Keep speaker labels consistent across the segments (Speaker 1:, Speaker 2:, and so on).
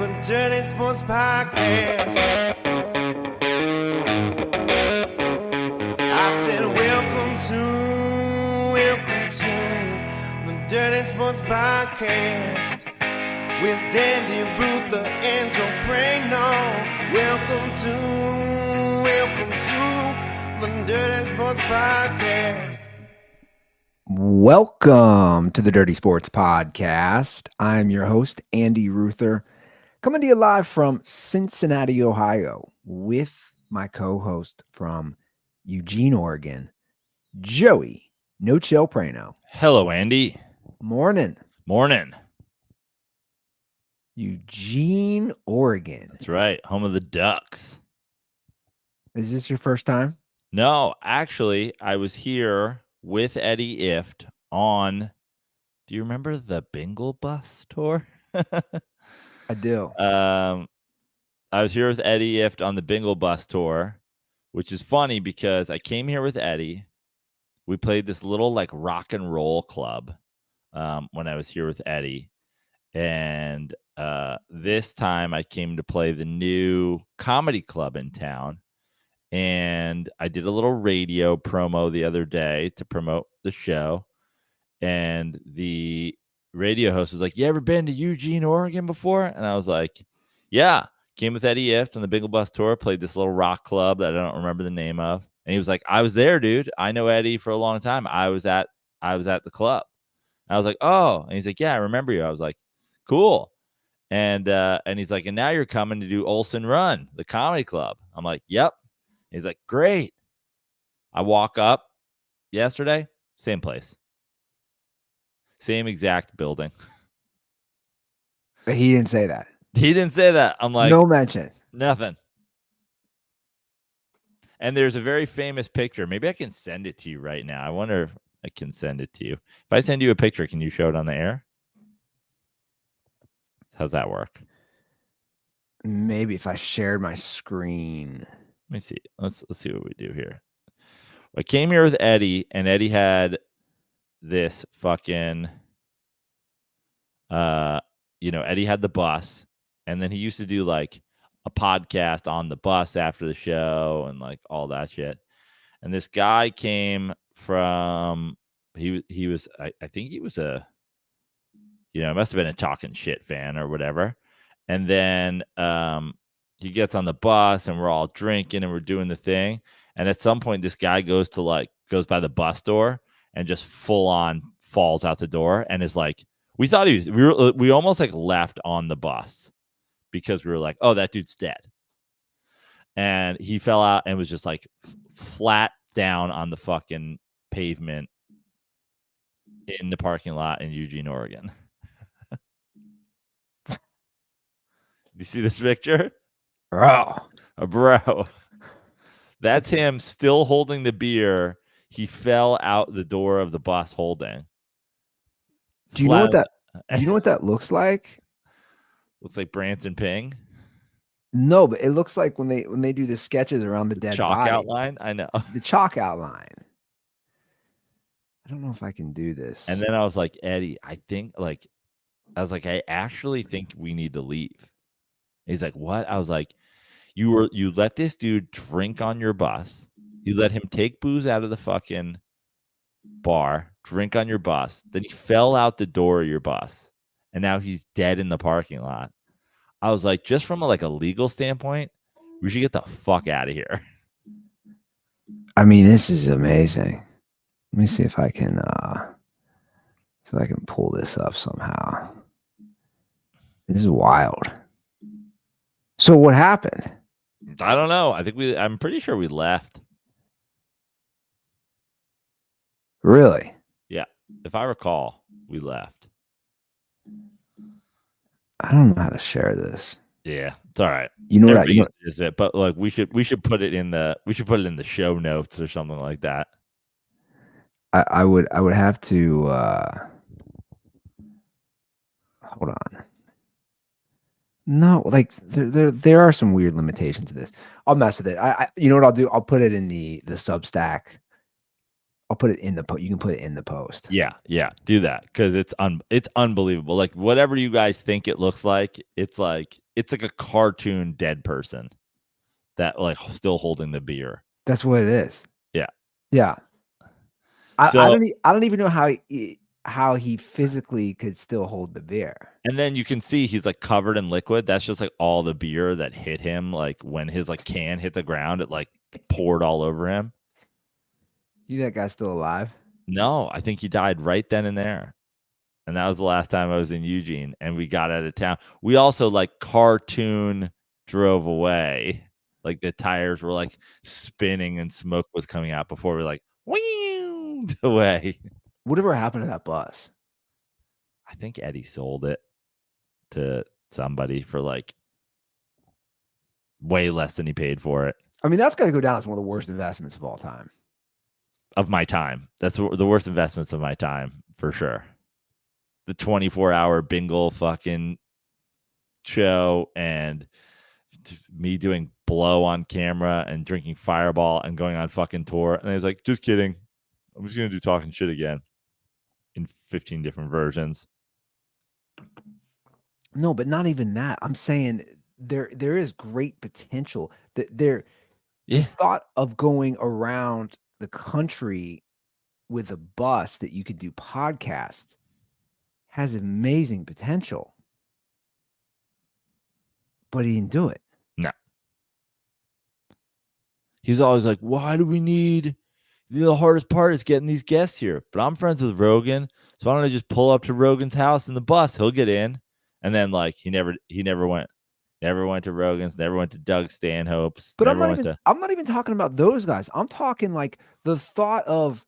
Speaker 1: the Dirty Sports Podcast. I said, welcome to the Dirty Sports Podcast with Andy, Ruther, and Joe Prano. Welcome to the Dirty Sports Podcast.
Speaker 2: Welcome to the Dirty Sports Podcast. I'm your host, Andy Ruther, coming to you live from Cincinnati, Ohio, with my co-host from Eugene, Oregon, Joey No Chill Prano.
Speaker 3: Hello, Andy.
Speaker 2: Morning.
Speaker 3: Morning.
Speaker 2: Eugene, Oregon.
Speaker 3: That's right. Home of the Ducks.
Speaker 2: Is this your first time?
Speaker 3: No, actually, I was here with Eddie Ift on, do you remember the Bingle bus tour?
Speaker 2: I do.
Speaker 3: I was here with Eddie Ift on the Bingle bus tour, which is funny because I came here with Eddie. We played this little like rock and roll club when I was here with Eddie. And this time I came to play the new comedy club in town. And I did a little radio promo the other day to promote the show. And the radio host was like, you ever been to Eugene, Oregon before? And I was like, yeah. Came with Eddie Ift on the Bingle Bus tour, played this little rock club that I don't remember the name of. And he was like, I was there, dude. I know Eddie for a long time. I was at the club. And I was like, oh. And he's like, yeah, I remember you. I was like, cool. And he's like, and now you're coming to do Olsen Run, the comedy club. I'm like, yep. He's like, great. I walk up yesterday, same place. Same exact building.
Speaker 2: But he didn't say that.
Speaker 3: He didn't say that. I'm like,
Speaker 2: no mention.
Speaker 3: Nothing. And there's a very famous picture. Maybe I can send it to you right now. I wonder if I can send it to you. If I send you a picture, can you show it on the air? How's that work?
Speaker 2: Maybe if I shared my screen.
Speaker 3: Let me see. Let's see what we do here. I came here with Eddie, and Eddie had this fucking, Eddie had the bus, and then he used to do like a podcast on the bus after the show and like all that shit. And this guy came from, he was, I think he was it must have been a Talking Shit fan or whatever. And then he gets on the bus and we're all drinking and we're doing the thing. And at some point, this guy goes by the bus door and just full on falls out the door and is like, we almost like left on the bus because we were like, oh, that dude's dead. And he fell out and was just like flat down on the fucking pavement in the parking lot in Eugene, Oregon. You see this picture?
Speaker 2: Bro.
Speaker 3: That's him still holding the beer. He fell out the door of the bus holding.
Speaker 2: Do you know what that looks like?
Speaker 3: Looks like Branson Ping.
Speaker 2: No, but it looks like when they do the sketches around the dead
Speaker 3: chalk
Speaker 2: body.
Speaker 3: Outline. I know.
Speaker 2: The chalk outline. I don't know if I can do this.
Speaker 3: And then I was like, Eddie, I actually think we need to leave. He's like, what? I was like, you let this dude drink on your bus. You let him take booze out of the fucking bar, drink on your bus. Then he fell out the door of your bus. And now he's dead in the parking lot. I was like, just from a legal standpoint, we should get the fuck out of here.
Speaker 2: I mean, this is amazing. Let me see if I can pull this up somehow. This is wild. So what happened?
Speaker 3: I don't know. I'm pretty sure we left.
Speaker 2: Really?
Speaker 3: Yeah. If I recall, we left.
Speaker 2: I don't know how to share this.
Speaker 3: Yeah, it's all right.
Speaker 2: You know what?
Speaker 3: Is it? But like, we should put it in the show notes or something like that.
Speaker 2: I would have to hold on. No, like there are some weird limitations to this. I'll mess with it. You know what I'll do? I'll put it in the Substack. I'll put it in the post. You can put it in the post.
Speaker 3: Yeah, do that because it's unbelievable. Like whatever you guys think it looks like it's like a cartoon dead person that like still holding the beer.
Speaker 2: That's what it is.
Speaker 3: Yeah.
Speaker 2: Yeah.
Speaker 3: So
Speaker 2: I don't even know how he physically could still hold the beer.
Speaker 3: and then you can see he's like covered in liquid. That's just like all the beer that hit him. Like when his like can hit the ground, it like poured all over him.
Speaker 2: You think that guy's still alive?
Speaker 3: No, I think he died right then and there. And that was the last time I was in Eugene and we got out of town. We also like cartoon drove away. Like the tires were like spinning and smoke was coming out before we like wheeled away.
Speaker 2: Whatever happened to that bus?
Speaker 3: I think Eddie sold it to somebody for like way less than he paid for it.
Speaker 2: I mean, that's got to go down as one of the worst investments of all time.
Speaker 3: Of my time. That's the worst investments of my time for sure. The 24-hour Bingle fucking show and me doing blow on camera and drinking Fireball and going on fucking tour. And I was like, just kidding. I'm just going to do talking shit again in 15 different versions.
Speaker 2: No, but not even that. I'm saying there is great potential. The thought of going around the country with a bus that you could do podcasts has amazing potential. But he didn't do it.
Speaker 3: No. He was always like, why do we need... The hardest part is getting these guests here. But I'm friends with Rogan, so why don't I just pull up to Rogan's house in the bus? He'll get in. And then like he never went. Never went to Rogan's, never went to Doug Stanhope's.
Speaker 2: But I'm not even talking about those guys. I'm talking like the thought of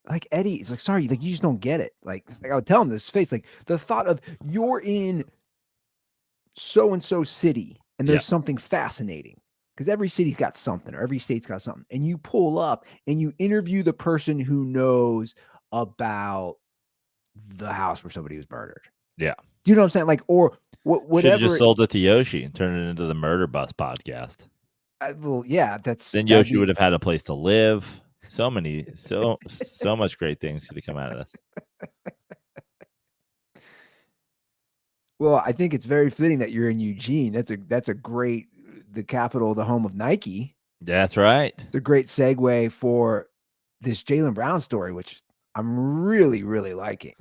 Speaker 2: like Eddie is like, sorry, like you just don't get it. Like I would tell him this face, like the thought of you're in so and so city and there's something fascinating. Because every city's got something, or every state's got something. And you pull up and you interview the person who knows about the house where somebody was murdered.
Speaker 3: Yeah.
Speaker 2: Do you know what I'm saying? Like, or whatever.
Speaker 3: Should have just sold it to Yoshi and turned it into the Murder Bus podcast.
Speaker 2: Well, yeah,
Speaker 3: then Yoshi would have had a place to live. So much great things could have come out of this.
Speaker 2: Well, I think it's very fitting that you're in Eugene. That's a great, the capital, the home of Nike.
Speaker 3: That's right.
Speaker 2: It's a great segue for this Jaylen Brown story, which I'm really, really liking.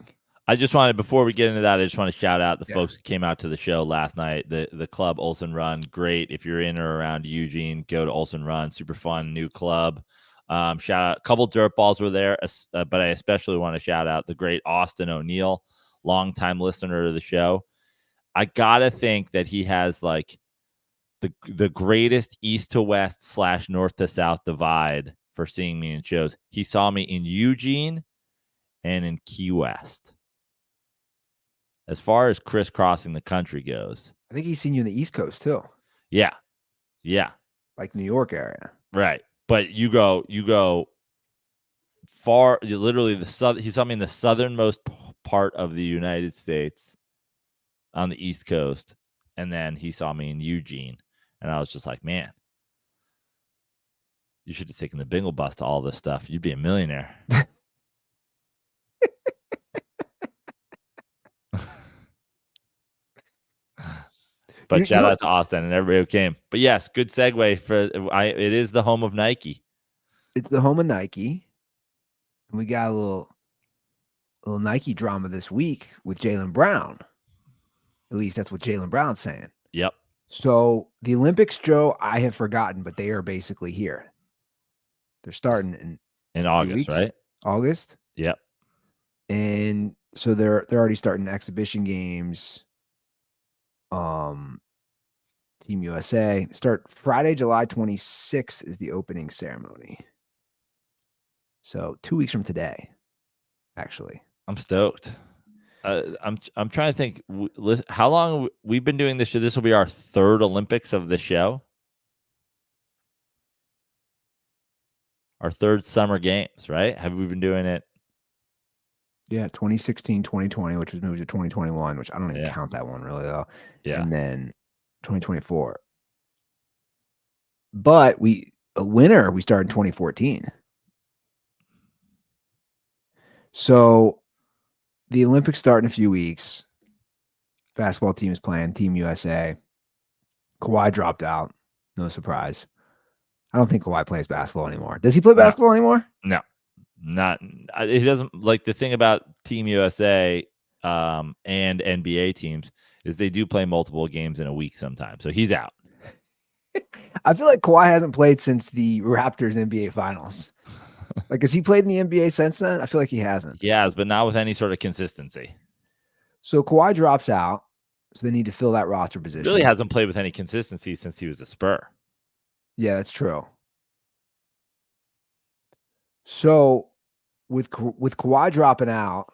Speaker 3: I just wanted, before we get into that, I just want to shout out the folks who came out to the show last night. The club Olsen Run, great. If you're in or around Eugene, go to Olsen Run. Super fun, new club. Shout out, a couple dirt balls were there, but I especially want to shout out the great Austin O'Neill, longtime listener to the show. I gotta think that he has like the greatest east to west / north to south divide for seeing me in shows. He saw me in Eugene and in Key West. As far as crisscrossing the country goes,
Speaker 2: I think he's seen you in the East Coast too.
Speaker 3: Yeah.
Speaker 2: Like New York area.
Speaker 3: Right. But you go far, literally he saw me in the southernmost part of the United States on the East Coast. And then he saw me in Eugene. And I was just like, man, you should have taken the Bingle bus to all this stuff. You'd be a millionaire. But shout out to Austin and everybody who came. But yes, good segue it is the home of Nike.
Speaker 2: It's the home of Nike. And we got a little Nike drama this week with Jaylen Brown. At least that's what Jaylen Brown's saying.
Speaker 3: Yep.
Speaker 2: So the Olympics, Joe, I have forgotten, but they are basically here. They're starting
Speaker 3: in August, right?
Speaker 2: August.
Speaker 3: Yep.
Speaker 2: And so they're already starting exhibition games. Team USA start Friday, July 26th is the opening ceremony. So 2 weeks from today, actually.
Speaker 3: I'm stoked. I'm trying to think how long we've been doing this show. This will be our third Olympics of the show. Our third summer games, right? Have we been doing it?
Speaker 2: Yeah, 2016, 2020, which was moved to 2021, which I don't even count that one really though.
Speaker 3: Yeah.
Speaker 2: And then 2024. But we started in 2014. So the Olympics start in a few weeks. Basketball team is playing, Team USA. Kawhi dropped out. No surprise. I don't think Kawhi plays basketball anymore. Does he play basketball anymore?
Speaker 3: No, not. He doesn't. Like, the thing about Team USA and NBA teams is they do play multiple games in a week sometimes. So he's out.
Speaker 2: I feel like Kawhi hasn't played since the Raptors NBA Finals. Like, has he played in the NBA since then? I feel like he hasn't.
Speaker 3: He has, but not with any sort of consistency.
Speaker 2: So Kawhi drops out. So they need to fill that roster position.
Speaker 3: Really hasn't played with any consistency since he was a Spur.
Speaker 2: Yeah, that's true. So with Kawhi dropping out,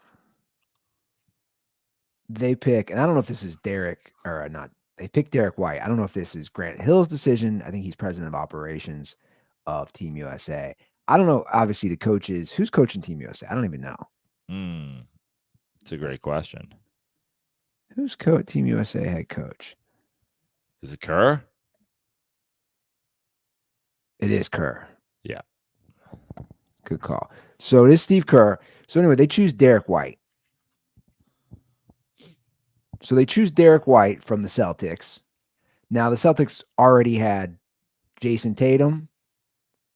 Speaker 2: they pick, and I don't know if this is Derek or not. They pick Derek White. I don't know if this is Grant Hill's decision. I think he's president of operations of Team USA. I don't know. Obviously, the coaches. Who's coaching Team USA? I don't even know.
Speaker 3: It's a great question.
Speaker 2: Who's Team USA head coach?
Speaker 3: Is it Kerr?
Speaker 2: It is Kerr.
Speaker 3: Yeah.
Speaker 2: Good call. So it is Steve Kerr. So anyway, they choose Derek White. So they choose Derek White from the Celtics. Now, the Celtics already had Jason Tatum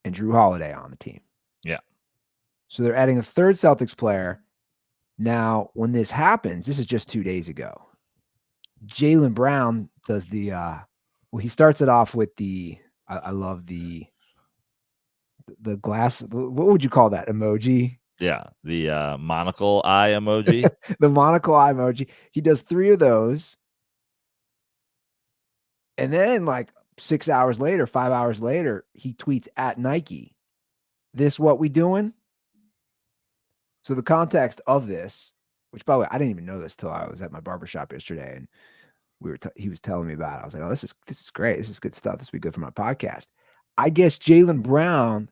Speaker 2: and Drew Holiday on the team.
Speaker 3: Yeah.
Speaker 2: So they're adding a third Celtics player. Now, when this happens, this is just 2 days ago. Jaylen Brown does the he starts it off with I love the glass. What would you call that emoji?
Speaker 3: Yeah, the monocle eye emoji.
Speaker 2: The monocle eye emoji. He does 3 of those. And then, like 6 hours later, 5 hours later, he tweets at Nike, "This what we doing?" So the context of this, which, by the way, I didn't even know this till I was at my barbershop yesterday, and he was telling me about it. I was like, "Oh, this is great. This is good stuff. This will be good for my podcast." I guess Jaylen Brown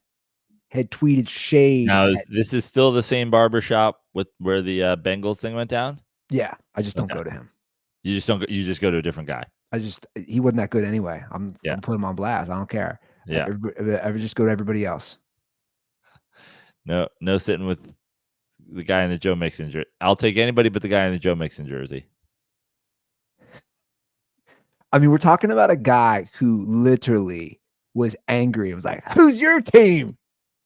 Speaker 2: had tweeted shade.
Speaker 3: Now, this is still the same barbershop where the Bengals thing went down?
Speaker 2: Yeah, I just don't go to him.
Speaker 3: You just don't. You just go to a different guy.
Speaker 2: He wasn't that good anyway. I'm putting him on blast. I don't care.
Speaker 3: Yeah.
Speaker 2: I just go to everybody else.
Speaker 3: No sitting with the guy in the Joe Mixon jersey. I'll take anybody but the guy in the Joe Mixon jersey.
Speaker 2: I mean, we're talking about a guy who literally was angry. It was like, "Who's your team?"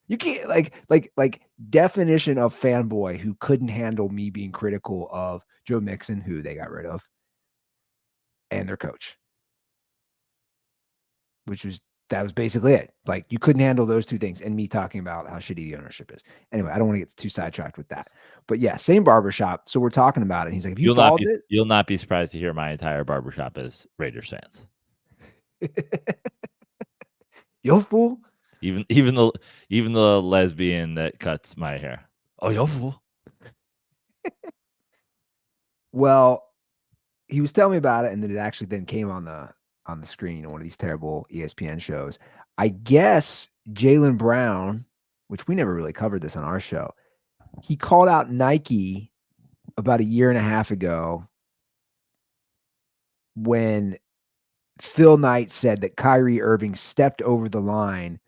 Speaker 2: You can't like definition of fanboy who couldn't handle me being critical of Joe Mixon, who they got rid of, and their coach. That was basically it. Like, you couldn't handle those 2 things, and me talking about how shitty the ownership is. Anyway, I don't want to get too sidetracked with that. But yeah, same barbershop. So we're talking about it. He's like, "You'll
Speaker 3: not be surprised to hear my entire barbershop is Raiders fans."
Speaker 2: Yo fool.
Speaker 3: Even the lesbian that cuts my hair. Oh, yo fool.
Speaker 2: Well, he was telling me about it, and then it actually then came on the screen on one of these terrible ESPN shows. I guess Jaylen Brown, which we never really covered this on our show, he called out Nike about a year and a half ago when Phil Knight said that Kyrie Irving stepped over the line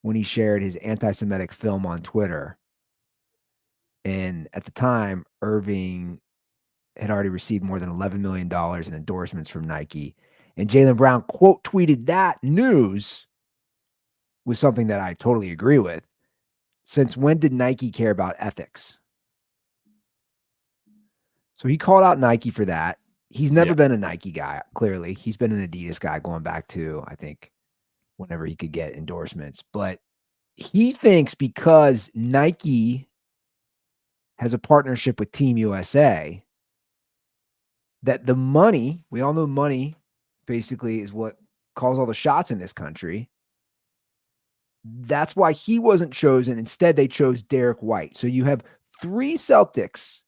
Speaker 2: when he shared his anti-Semitic film on Twitter. And at the time, Irving had already received more than $11 million in endorsements from Nike. And Jaylen Brown quote tweeted that news with something that I totally agree with. Since when did Nike care about ethics? So he called out Nike for that. He's never been a Nike guy, clearly. He's been an Adidas guy going back to, I think, whenever he could get endorsements. But he thinks because Nike has a partnership with Team USA, that the money, we all know money basically is what calls all the shots in this country. That's why he wasn't chosen. Instead, they chose Derek White. So you have 3 Celtics,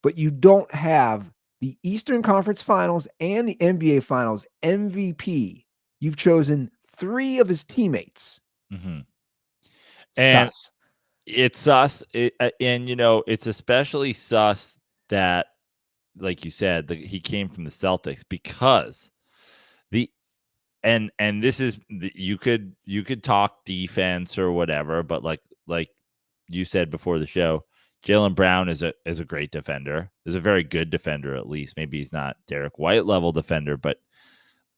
Speaker 2: but you don't have the Eastern Conference Finals and the NBA Finals MVP. You've chosen 3 of his teammates.
Speaker 3: Mm-hmm. And
Speaker 2: sus.
Speaker 3: It's sus. And, it's especially sus that, like you said, he came from the Celtics because and this is, you could talk defense or whatever, but like you said before the show, Jaylen Brown is a great defender. Is a very good defender, at least. Maybe he's not Derek White level defender, but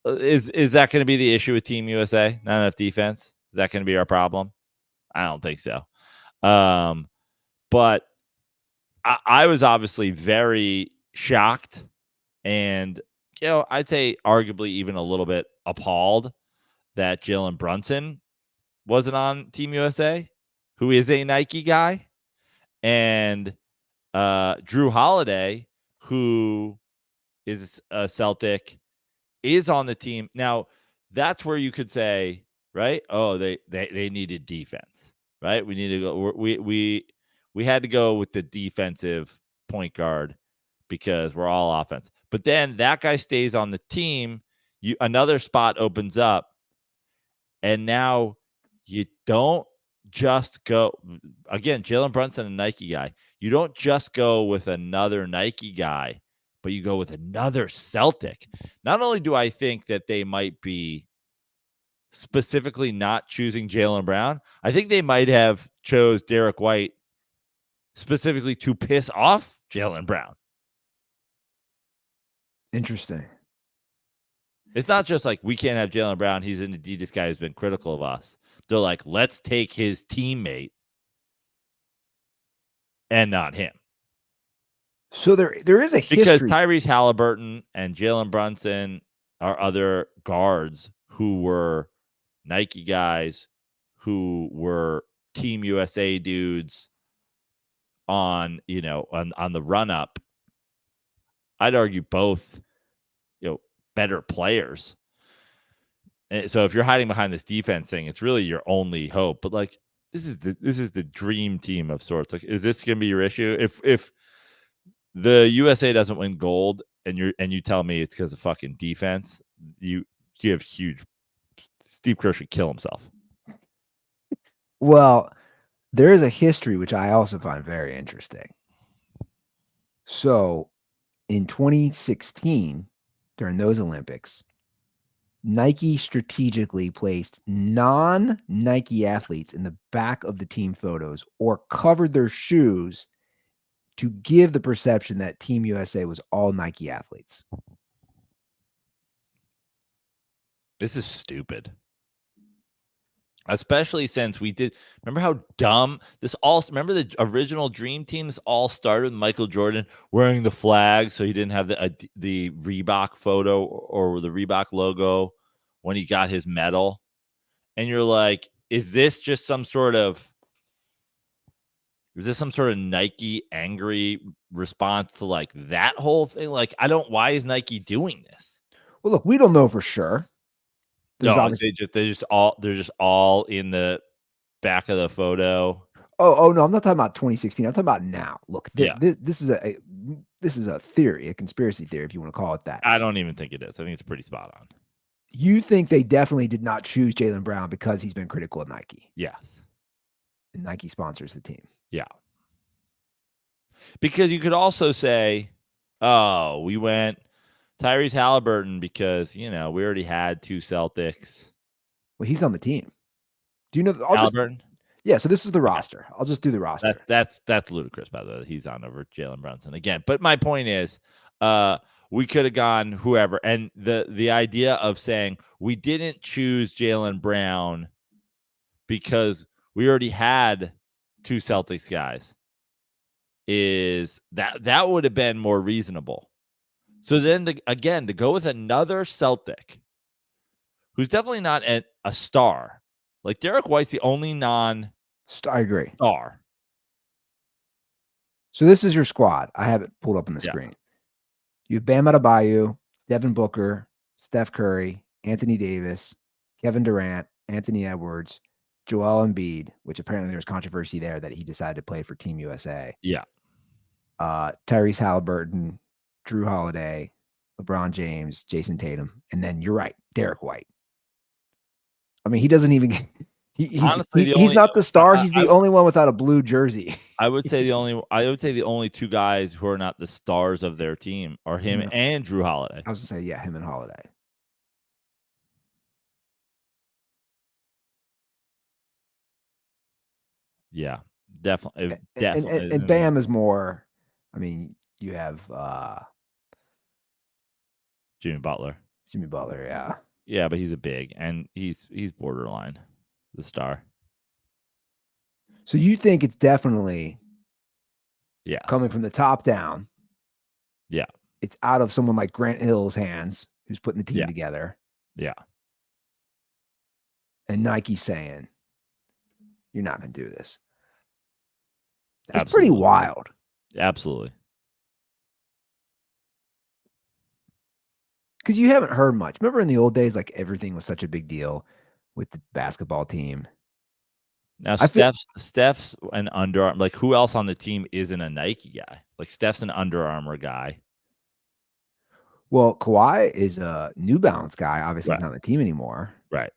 Speaker 3: is that going to be the issue with Team USA? Not enough defense? Is that going to be our problem? I don't think so. But I was obviously very shocked and, I'd say arguably even a little bit appalled that Jalen Brunson wasn't on Team USA, who is a Nike guy, and Drew Holiday, who is a Celtic, is on the team. Now, that's where you could say, right? Oh, they needed defense, right? We need to go. We had to go with the defensive point guard because we're all offense. But then that guy stays on the team. Another spot opens up, and now you don't just go again. Jalen Brunson, a Nike guy. You don't just go with another Nike guy, but you go with another Celtic. Not only do I think that they might be specifically not choosing Jaylen Brown, I think they might have chose Derek White specifically to piss off Jaylen Brown.
Speaker 2: Interesting.
Speaker 3: It's not just like we can't have Jaylen Brown. He's an Adidas guy who's been critical of us. They're like, let's take his teammate and not him.
Speaker 2: So there is a history.
Speaker 3: Because Tyrese Halliburton and Jaylen Brunson are other guards who were Nike guys, who were Team USA dudes on the run up. I'd argue both, better players. And so if you're hiding behind this defense thing, it's really your only hope. But like, this is the dream team of sorts. Like, is this going to be your issue? If the USA doesn't win gold and you tell me it's because of fucking defense, you have huge. Steve Kerr should kill himself.
Speaker 2: Well, there is a history which I also find very interesting. So in 2016, during those Olympics, Nike strategically placed non-Nike athletes in the back of the team photos or covered their shoes to give the perception that Team USA was all Nike athletes.
Speaker 3: This is stupid. Especially since we did. Remember how dumb this all. Remember the original Dream Team. This all started with Michael Jordan wearing the flag, so he didn't have the Reebok photo or the Reebok logo when he got his medal. And you're like, is this some sort of Nike angry response to like that whole thing? Like, why is Nike doing this?
Speaker 2: Well, look, we don't know for sure.
Speaker 3: No, they're just all in the back of the photo.
Speaker 2: Oh no, I'm not talking about 2016. I'm talking about now. Look, this is a theory, a conspiracy theory, if you want to call it that.
Speaker 3: I don't even think it is. I think it's pretty spot on.
Speaker 2: You think they definitely did not choose Jaylen Brown because he's been critical of Nike?
Speaker 3: Yes.
Speaker 2: And Nike sponsors the team.
Speaker 3: Yeah. Because you could also say, oh, we went Tyrese Halliburton because, we already had two Celtics.
Speaker 2: Well, he's on the team. Do you know
Speaker 3: Halliburton?
Speaker 2: Yeah, so this is the roster. I'll just do the roster.
Speaker 3: That's ludicrous, by the way. He's on over Jaylen Brunson again. But my point is, we could have gone whoever. And the idea of saying we didn't choose Jaylen Brown because we already had two Celtics guys is that would have been more reasonable. So then, to go with another Celtic who's definitely not a star. Like, Derek White's the only
Speaker 2: I agree.
Speaker 3: Star.
Speaker 2: So this is your squad. I have it pulled up on the screen. You have Bam Adebayo, Devin Booker, Steph Curry, Anthony Davis, Kevin Durant, Anthony Edwards, Joel Embiid, which apparently there's controversy there that he decided to play for Team USA.
Speaker 3: Yeah.
Speaker 2: Tyrese Halliburton, Drew Holiday, LeBron James, Jason Tatum, and then you're right, Derek White. I mean, he doesn't even. He's not the star. He's the only one without a blue jersey.
Speaker 3: I would say the only two guys who are not the stars of their team are him and Drew Holiday.
Speaker 2: I was gonna say, him and Holiday.
Speaker 3: Yeah, Definitely.
Speaker 2: And Bam is more. I mean, you have
Speaker 3: Jimmy Butler.
Speaker 2: Jimmy Butler, yeah.
Speaker 3: Yeah, but he's a big, and he's borderline the star.
Speaker 2: So you think it's definitely
Speaker 3: Yes.
Speaker 2: coming from the top down?
Speaker 3: Yeah.
Speaker 2: It's out of someone like Grant Hill's hands, who's putting the team
Speaker 3: Yeah.
Speaker 2: together.
Speaker 3: Yeah.
Speaker 2: And Nike saying, "You're not going to do this." That's
Speaker 3: Absolutely.
Speaker 2: pretty wild.
Speaker 3: Absolutely.
Speaker 2: Because you haven't heard much. Remember in the old days, like everything was such a big deal with the basketball team.
Speaker 3: Now Steph's an Under Armour. Like, who else on the team isn't a Nike guy? Like, Steph's an Under Armour guy.
Speaker 2: Well, Kawhi is a New Balance guy. Obviously, he's not on the team anymore.
Speaker 3: Right.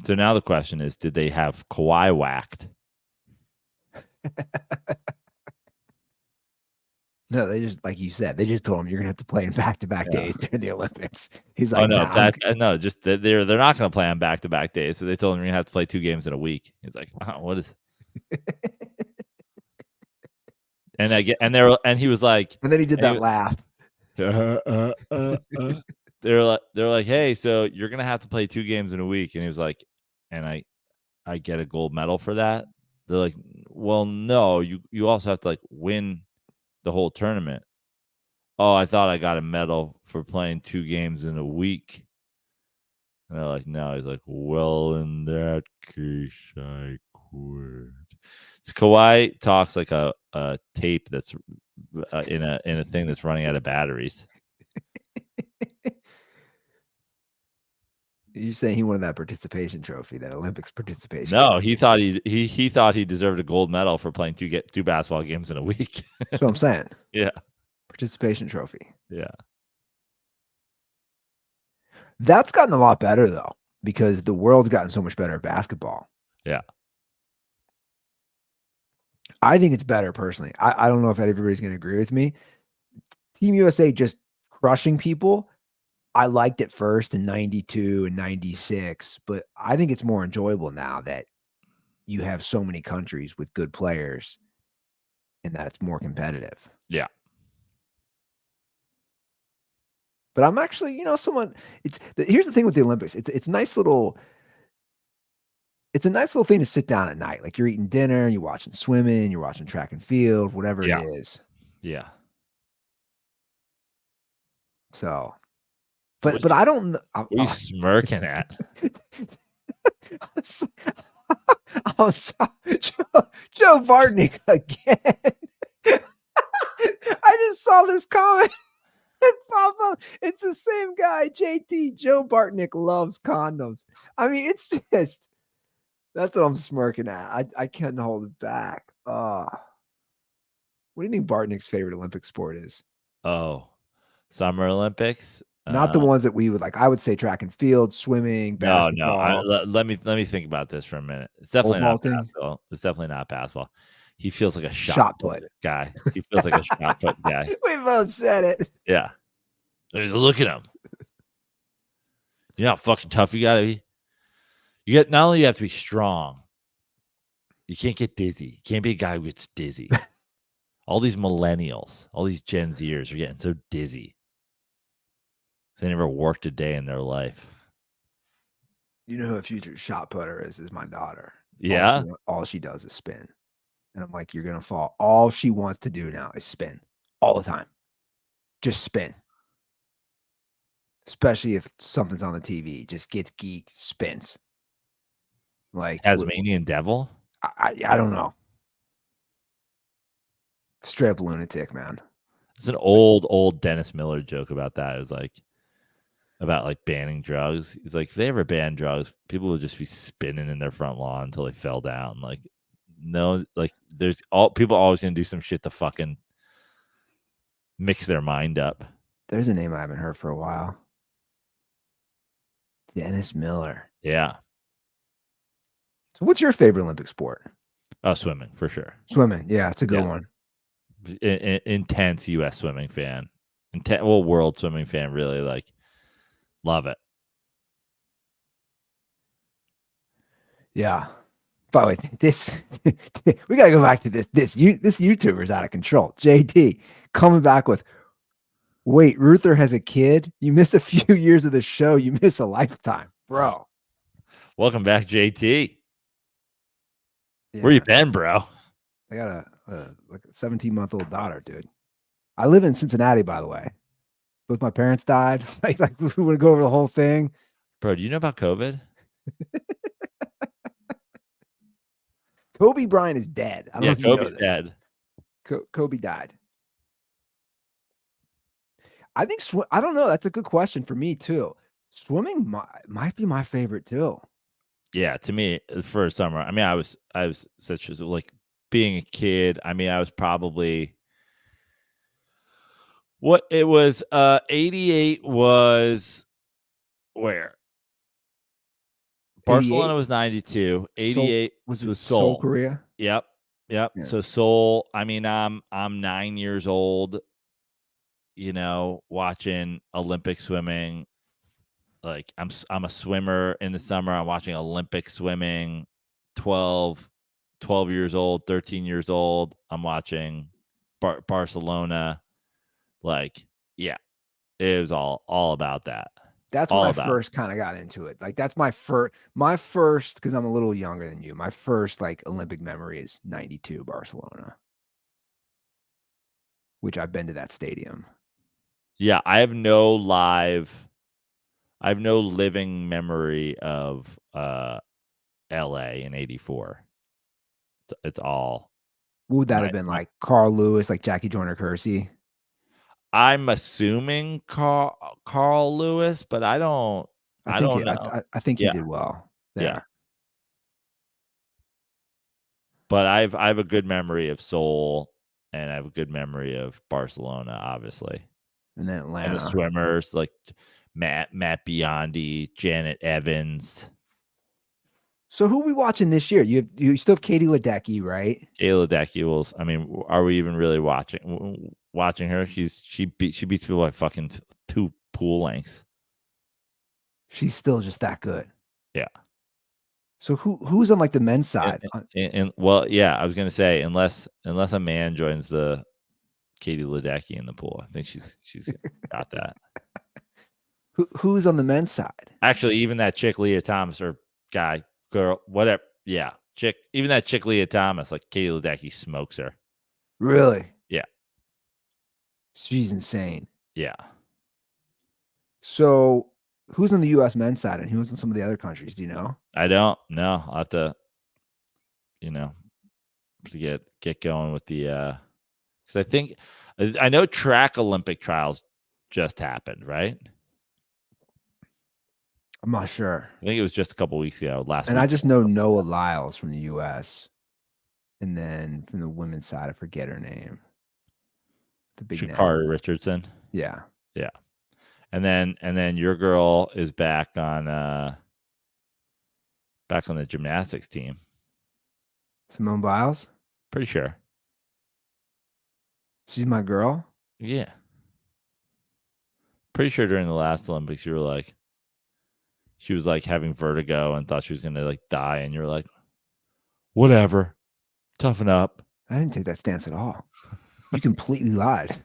Speaker 3: So now the question is, did they have Kawhi whacked?
Speaker 2: No, they just, like you said, they just told him you're gonna have to play in back-to-back days during the Olympics. He's like,
Speaker 3: no, just they're not going to play on back-to-back days. So they told him you're going to have to play 2 games in a week. He's like, what is? And he was like,
Speaker 2: and then he did that laugh.
Speaker 3: They're like, hey, so you're going to have to play 2 games in a week, and he was like, and I get a gold medal for that. They're like, well, no, you also have to like win the whole tournament. Oh, I thought I got a medal for playing 2 games in a week. And they're like, no. He's like, well, in that case, I quit. So Kawhi talks like a tape that's in a thing that's running out of batteries.
Speaker 2: You're saying he wanted that participation trophy, that Olympics participation?
Speaker 3: No,
Speaker 2: trophy.
Speaker 3: he thought he deserved a gold medal for playing 2 basketball games in a week.
Speaker 2: That's what I'm saying.
Speaker 3: Yeah.
Speaker 2: Participation trophy.
Speaker 3: Yeah.
Speaker 2: That's gotten a lot better though, because the world's gotten so much better at basketball.
Speaker 3: Yeah.
Speaker 2: I think it's better personally. I don't know if everybody's going to agree with me. Team USA just crushing people. I liked it first in 92 and 96, but I think it's more enjoyable now that you have so many countries with good players and that it's more competitive.
Speaker 3: Yeah.
Speaker 2: But I'm actually, here's the thing with the Olympics. It's a nice little thing to sit down at night. Like you're eating dinner, you're watching swimming, you're watching track and field, whatever it is.
Speaker 3: Yeah.
Speaker 2: So, but I don't know.
Speaker 3: What are you smirking at?
Speaker 2: I'm sorry. Joe Bartnick again. I just saw this comment. It's the same guy, JT. Joe Bartnick loves condoms. I mean, it's just, that's what I'm smirking at. I can't hold it back. What do you think Bartnick's favorite Olympic sport is?
Speaker 3: Oh, Summer Olympics.
Speaker 2: Not the ones that we would like. I would say track and field, swimming, basketball.
Speaker 3: No. Let me think about this for a minute. It's definitely not basketball. It's definitely not basketball. He feels like a shot put guy. He feels like a shot put guy.
Speaker 2: We both said it.
Speaker 3: Yeah. Look at him. You know how fucking tough you gotta be. Not only you have to be strong, you can't get dizzy. You can't be a guy who gets dizzy. All these millennials, all these Gen Zers are getting so dizzy. They never worked a day in their life.
Speaker 2: You know who a future shot putter is my daughter.
Speaker 3: Yeah.
Speaker 2: All she does is spin. And I'm like, you're going to fall. All she wants to do now is spin all the time. Just spin. Especially if something's on the TV. Just gets geek, spins. Like
Speaker 3: Tasmanian devil?
Speaker 2: I don't know. Straight up lunatic, man.
Speaker 3: It's an old Dennis Miller joke about that. It was like, about like banning drugs. He's like, if they ever ban drugs, people would just be spinning in their front lawn until they fell down. Like, no, like people are always gonna do some shit to fucking mix their mind up.
Speaker 2: There's a name I haven't heard for a while. Dennis Miller.
Speaker 3: Yeah.
Speaker 2: So what's your favorite Olympic sport?
Speaker 3: Oh, swimming, for sure.
Speaker 2: Swimming. Yeah, it's a good one.
Speaker 3: Intense U.S. swimming fan. World swimming fan, really, like. Love it.
Speaker 2: Yeah. By the way, this we gotta go back to this. This YouTuber's out of control. JT coming back with, wait, Ruther has a kid? You miss a few years of the show, you miss a lifetime, bro.
Speaker 3: Welcome back, JT.
Speaker 2: Yeah.
Speaker 3: Where you been, bro?
Speaker 2: I got like a 17-month-old daughter, dude. I live in Cincinnati, by the way. Both my parents died. Like we want to go over the whole thing.
Speaker 3: Bro, do you know about COVID?
Speaker 2: Kobe Bryant is dead. I don't know if you know
Speaker 3: Kobe's
Speaker 2: this.
Speaker 3: dead.
Speaker 2: Kobe died. I think I don't know. That's a good question for me too. Swimming might be my favorite too.
Speaker 3: Yeah, to me, for summer. I mean, I was such as like being a kid. I mean, I was probably what it was. 88 was where? Barcelona
Speaker 2: 88?
Speaker 3: was 92. 88
Speaker 2: was
Speaker 3: was
Speaker 2: Seoul,
Speaker 3: Seoul.
Speaker 2: Korea?
Speaker 3: Yep.
Speaker 2: Yeah.
Speaker 3: So Seoul. I mean, I'm 9 years old. You know, watching Olympic swimming. Like I'm a swimmer in the summer. I'm watching Olympic swimming. 12 years old, 13 years old. I'm watching Barcelona. Like, yeah, it was all about that.
Speaker 2: That's
Speaker 3: All
Speaker 2: when I
Speaker 3: about
Speaker 2: first kind of got into it. Like that's my first because I'm a little younger than you. My first like Olympic memory is 92 Barcelona, which I've been to that stadium.
Speaker 3: Yeah, I have no living memory of LA in 84. It's all.
Speaker 2: What would that have been like? Carl Lewis, like Jackie Joyner Kersey?
Speaker 3: I'm assuming Carl Lewis, but I don't know.
Speaker 2: I think he did well there.
Speaker 3: Yeah. But I have a good memory of Seoul, and I have a good memory of Barcelona, obviously.
Speaker 2: And then Atlanta.
Speaker 3: And the swimmers like Matt Biondi, Janet Evans.
Speaker 2: So who are we watching this year? You still have Katie Ledecky, right?
Speaker 3: Katie Ledecky will. I mean, are we even really watching her? She beats people by fucking 2 pool lengths.
Speaker 2: She's still just that good.
Speaker 3: Yeah.
Speaker 2: So who's on like the men's side?
Speaker 3: And well, yeah, I was gonna say unless a man joins the Katie Ledecky in the pool, I think she's got that.
Speaker 2: Who's on the men's side?
Speaker 3: Actually, even that chick Leah Thomas or guy, girl, whatever. Yeah, chick. Even that chick Leah Thomas, like Katie Ledecky, smokes her.
Speaker 2: Really?
Speaker 3: Yeah.
Speaker 2: She's insane.
Speaker 3: Yeah.
Speaker 2: So who's on the U.S. men's side and who's in some of the other countries? Do you know?
Speaker 3: I don't know. I'll have to, to get going with the because I think I know track Olympic trials just happened, right?
Speaker 2: I'm not sure.
Speaker 3: I think it was just a couple weeks ago.
Speaker 2: And I just know Noah Lyles from the U.S. And then from the women's side, I forget her name. The big
Speaker 3: Shakari Richardson.
Speaker 2: Yeah.
Speaker 3: Yeah. And then your girl is back on the gymnastics team.
Speaker 2: Simone Biles?
Speaker 3: Pretty sure.
Speaker 2: She's my girl?
Speaker 3: Yeah. Pretty sure during the last Olympics you were like, she was like having vertigo and thought she was gonna like die, and you're like, whatever. Toughen up.
Speaker 2: I didn't take that stance at all. You completely lied.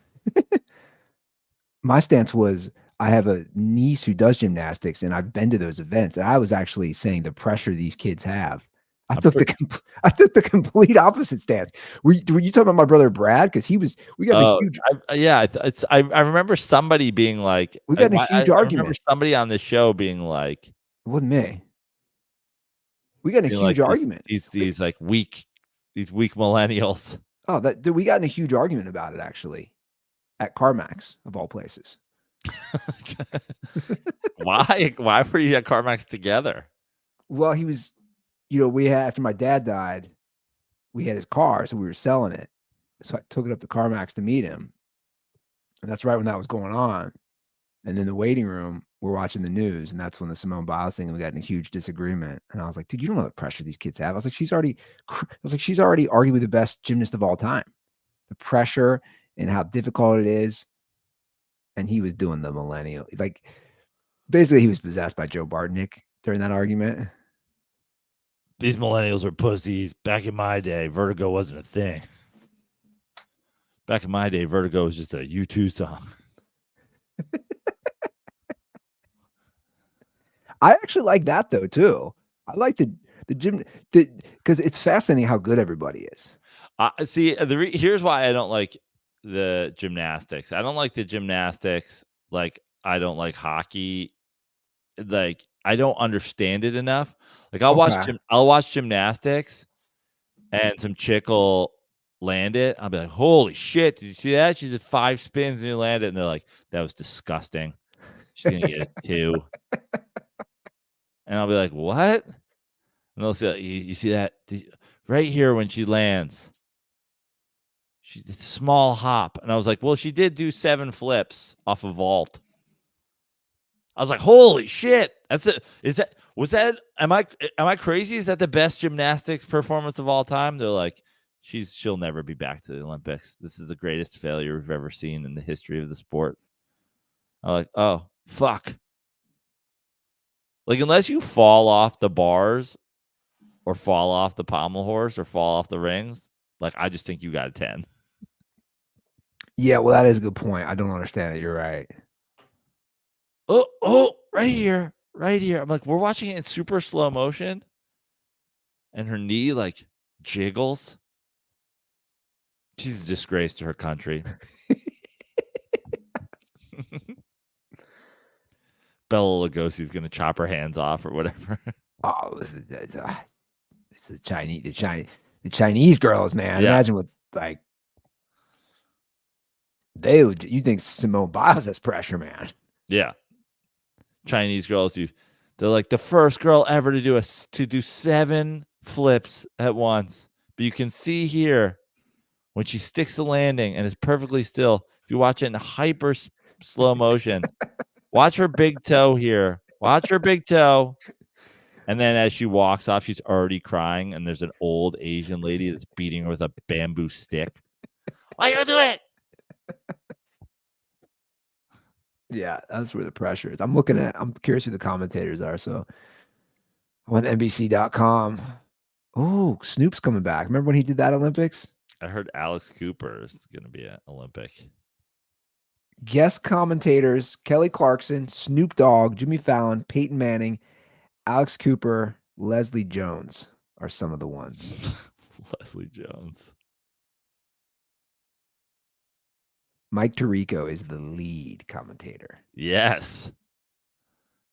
Speaker 2: My stance was I have a niece who does gymnastics, and I've been to those events. And I was actually saying the pressure these kids have. I took the complete opposite stance. Were you talking about my brother Brad? Because we got a huge.
Speaker 3: I remember somebody being like,
Speaker 2: we got a huge argument.
Speaker 3: I remember somebody on the show being like,
Speaker 2: it wasn't me. We got a huge argument.
Speaker 3: These weak millennials.
Speaker 2: Oh, we got in a huge argument about it actually, at CarMax of all places.
Speaker 3: Why were you at CarMax together?
Speaker 2: Well, he was, after my dad died, we had his car, so we were selling it. So I took it up to CarMax to meet him. And that's right when that was going on. And in the waiting room, we're watching the news, and that's when the Simone Biles thing, and we got in a huge disagreement. And I was like, dude, you don't know the pressure these kids have. I was like, she's already arguably the best gymnast of all time. The pressure and how difficult it is. And he was doing the millennial. Like, basically, he was possessed by Joe Bartnick during that argument.
Speaker 3: These millennials are pussies. Back in my day, Vertigo wasn't a thing. Back in my day, Vertigo was just a U2 song.
Speaker 2: I actually like that though too. I like the gym because it's fascinating how good everybody is.
Speaker 3: See, here's why I don't like the gymnastics. I don't like the gymnastics. Like, I don't like hockey. Like, I don't understand it enough. Like, I'll watch gymnastics, and some chick will land it. I'll be like, "Holy shit! Did you see that? She did 5 spins and you landed." And they're like, "That was disgusting. She's gonna get a 2." And I'll be like, "What?" And they'll say, "You see that right here when she lands? She did small hop." And I was like, "Well, she did do 7 flips off a vault." I was like, "Holy shit! That's it. Am I crazy? Is that the best gymnastics performance of all time?" They're like, she'll never be back to the Olympics. This is the greatest failure we've ever seen in the history of the sport. I'm like, "Oh, fuck." Like, unless you fall off the bars or fall off the pommel horse or fall off the rings, like, I just think you got a 10.
Speaker 2: Yeah, well, that is a good point. I don't understand it. You're right.
Speaker 3: Oh, right here. I'm like, we're watching it in super slow motion, and her knee like jiggles. She's a disgrace to her country. Bella Lugosi's gonna chop her hands off or whatever.
Speaker 2: Oh, this is the Chinese girls, man.
Speaker 3: Yeah.
Speaker 2: Imagine what like they would. You think Simone Biles has pressure, man?
Speaker 3: Yeah. Chinese girls they're like the first girl ever to do 7 flips at once. But you can see here when she sticks the landing and is perfectly still. If you watch it in hyper slow motion, watch her big toe here. Watch her big toe. And then as she walks off, she's already crying. And there's an old Asian lady that's beating her with a bamboo stick. Why you do it?
Speaker 2: Yeah, that's where the pressure is. I'm curious who the commentators are. So I went to NBC.com. Oh, Snoop's coming back. Remember when he did that Olympics?
Speaker 3: I heard Alex Cooper is going to be an Olympic.
Speaker 2: Guest commentators: Kelly Clarkson, Snoop Dogg, Jimmy Fallon, Peyton Manning, Alex Cooper, Leslie Jones are some of the ones.
Speaker 3: Leslie Jones.
Speaker 2: Mike Tirico is the lead commentator.
Speaker 3: Yes.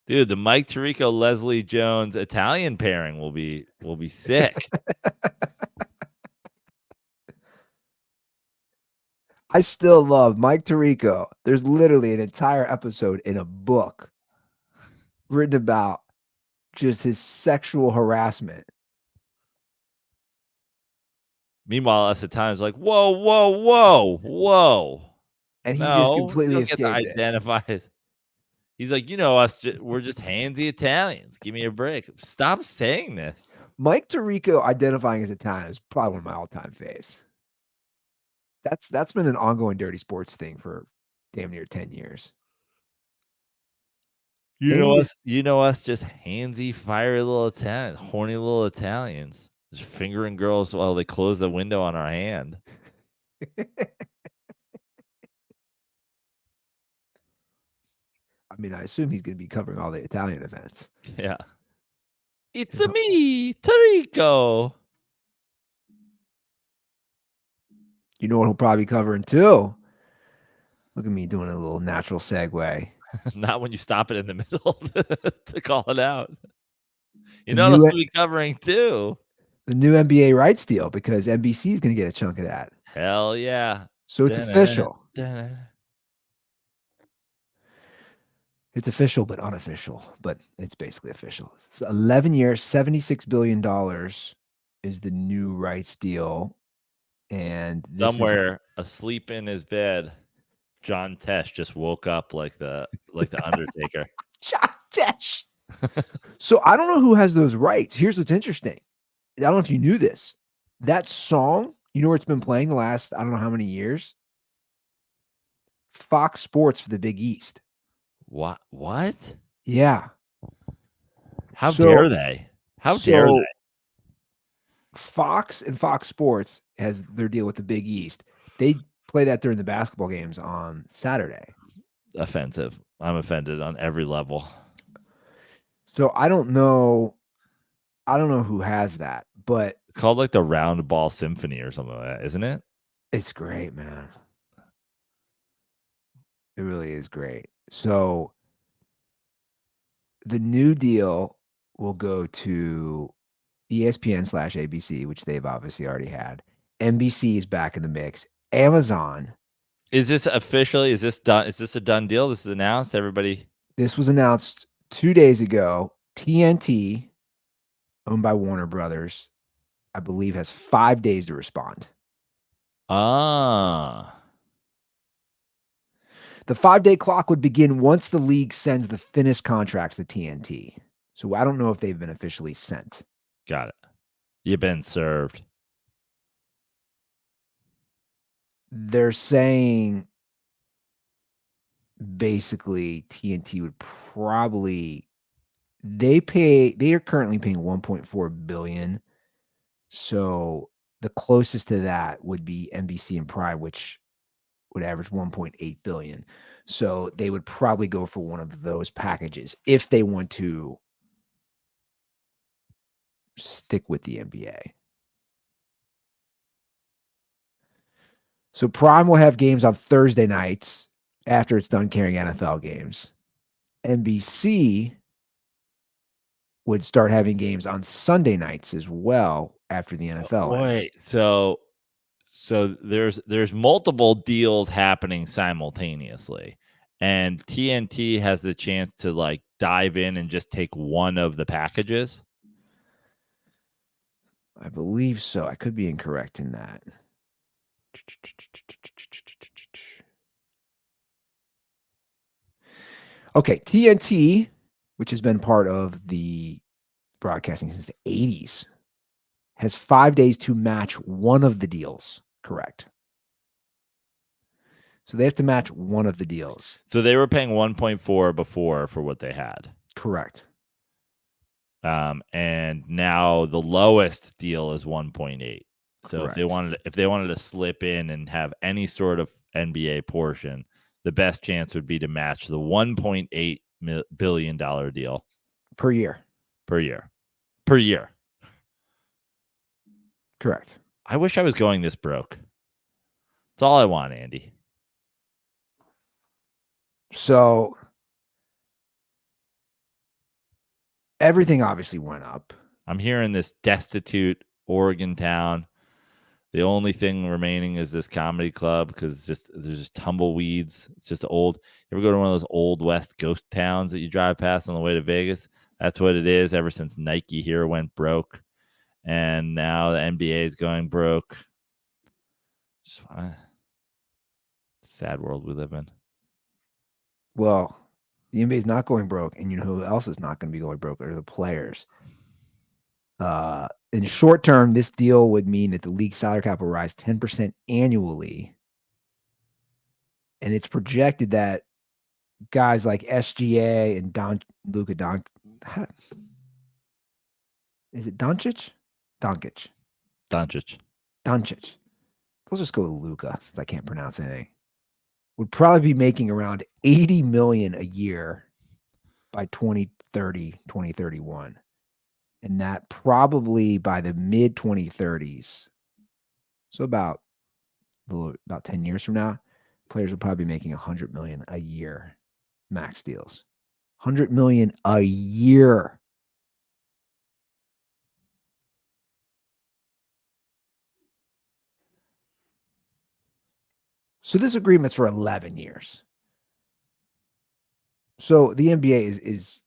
Speaker 3: Dude, the Mike Tirico, Leslie Jones Italian pairing will be sick.
Speaker 2: I still love Mike Tirico. There's literally an entire episode in a book written about just his sexual harassment.
Speaker 3: Meanwhile, us Italians like, whoa.
Speaker 2: And he just completely escaped it.
Speaker 3: Identify it. He's like, us, we're just handsy Italians. Give me a break. Stop saying this.
Speaker 2: Mike Tirico identifying as Italian is probably one of my all-time faves. That's been an ongoing dirty sports thing for damn near 10 years.
Speaker 3: You know us just handsy, fiery little Italians, horny little Italians. Just fingering girls while they close the window on our hand.
Speaker 2: I mean, I assume he's going to be covering all the Italian events.
Speaker 3: Yeah. It's me, Tirico.
Speaker 2: You know what he'll probably be covering too? Look at me doing a little natural segue.
Speaker 3: Not when you stop it in the middle to call it out. That's what we'll be covering too.
Speaker 2: The new NBA rights deal, because NBC is going to get a chunk of that.
Speaker 3: Hell yeah.
Speaker 2: So it's official. It's official, but unofficial. But it's basically official. It's 11 years, $76 billion is the new rights deal. And
Speaker 3: somewhere asleep in his bed, John Tesh just woke up like the Undertaker.
Speaker 2: John Tesh. So I don't know who has those rights. Here's what's interesting. I don't know if you knew this. That song, you know where it's been playing the last, I don't know how many years? Fox Sports for the Big East.
Speaker 3: What?
Speaker 2: Yeah.
Speaker 3: How dare they? How dare they?
Speaker 2: Fox and Fox Sports has their deal with the Big East. They play that during the basketball games on Saturday.
Speaker 3: Offensive. I'm offended on every level.
Speaker 2: So I don't know who has that, but
Speaker 3: It's called like the Round Ball Symphony or something like that, isn't it?
Speaker 2: it's great, man. It really is great. So the new deal will go to ESPN/ABC, which they've obviously already had. NBC is back in the mix. Amazon.
Speaker 3: Is this officially? Is this done? Is this a done deal? This is announced. Everybody.
Speaker 2: This was announced 2 days ago. TNT, owned by Warner Brothers, I believe has 5 days to respond.
Speaker 3: Ah.
Speaker 2: The 5-day clock would begin once the league sends the finished contracts to TNT. So I don't know if they've been officially sent.
Speaker 3: Got it. You've been served.
Speaker 2: They're saying basically TNT would probably they are currently paying 1.4 billion. So the closest to that would be NBC and Prime, which would average 1.8 billion. So they would probably go for one of those packages if they want to stick with the NBA. So Prime will have games on Thursday nights after it's done carrying NFL games. NBC would start having games on Sunday nights as well after the NFL ends.
Speaker 3: Wait, so there's multiple deals happening simultaneously, and TNT has the chance to like dive in and just take one of the packages.
Speaker 2: I believe so. I could be incorrect in that. Okay, TNT, which has been part of the broadcasting since the 80s, has 5 days to match one of the deals. Correct. So they have to match one of the deals.
Speaker 3: So they were paying 1.4 before for what they had.
Speaker 2: Correct.
Speaker 3: And now the lowest deal is 1.8. So
Speaker 2: Correct.
Speaker 3: if they wanted to slip in and have any sort of NBA portion, the best chance would be to match the $1.8 billion deal
Speaker 2: Per year.
Speaker 3: per year.
Speaker 2: Correct.
Speaker 3: I wish I was going this broke. That's all I want, Andy.
Speaker 2: So everything obviously went up.
Speaker 3: I'm hearing this destitute Oregon town. The only thing remaining is this comedy club because there's just tumbleweeds. It's just old. You ever go to one of those old West ghost towns that you drive past on the way to Vegas? That's what it is ever since Nike here went broke. And now the NBA is going broke. Just sad world we live in.
Speaker 2: Well, the NBA is not going broke, and you know who else is not going to be going broke are the players. In short term, this deal would mean that the league salary cap will rise 10% annually. And it's projected that guys like SGA and Luka Doncic. Is it Doncic? Doncic. Let's just go with Luka since I can't pronounce anything. Would probably be making around 80 million a year by 2030, 2031. And that probably by the mid 2030s. So about 10 years from now, players will probably be making 100 million a year max deals. 100 million a year. So this agreement's for 11 years. So the NBA is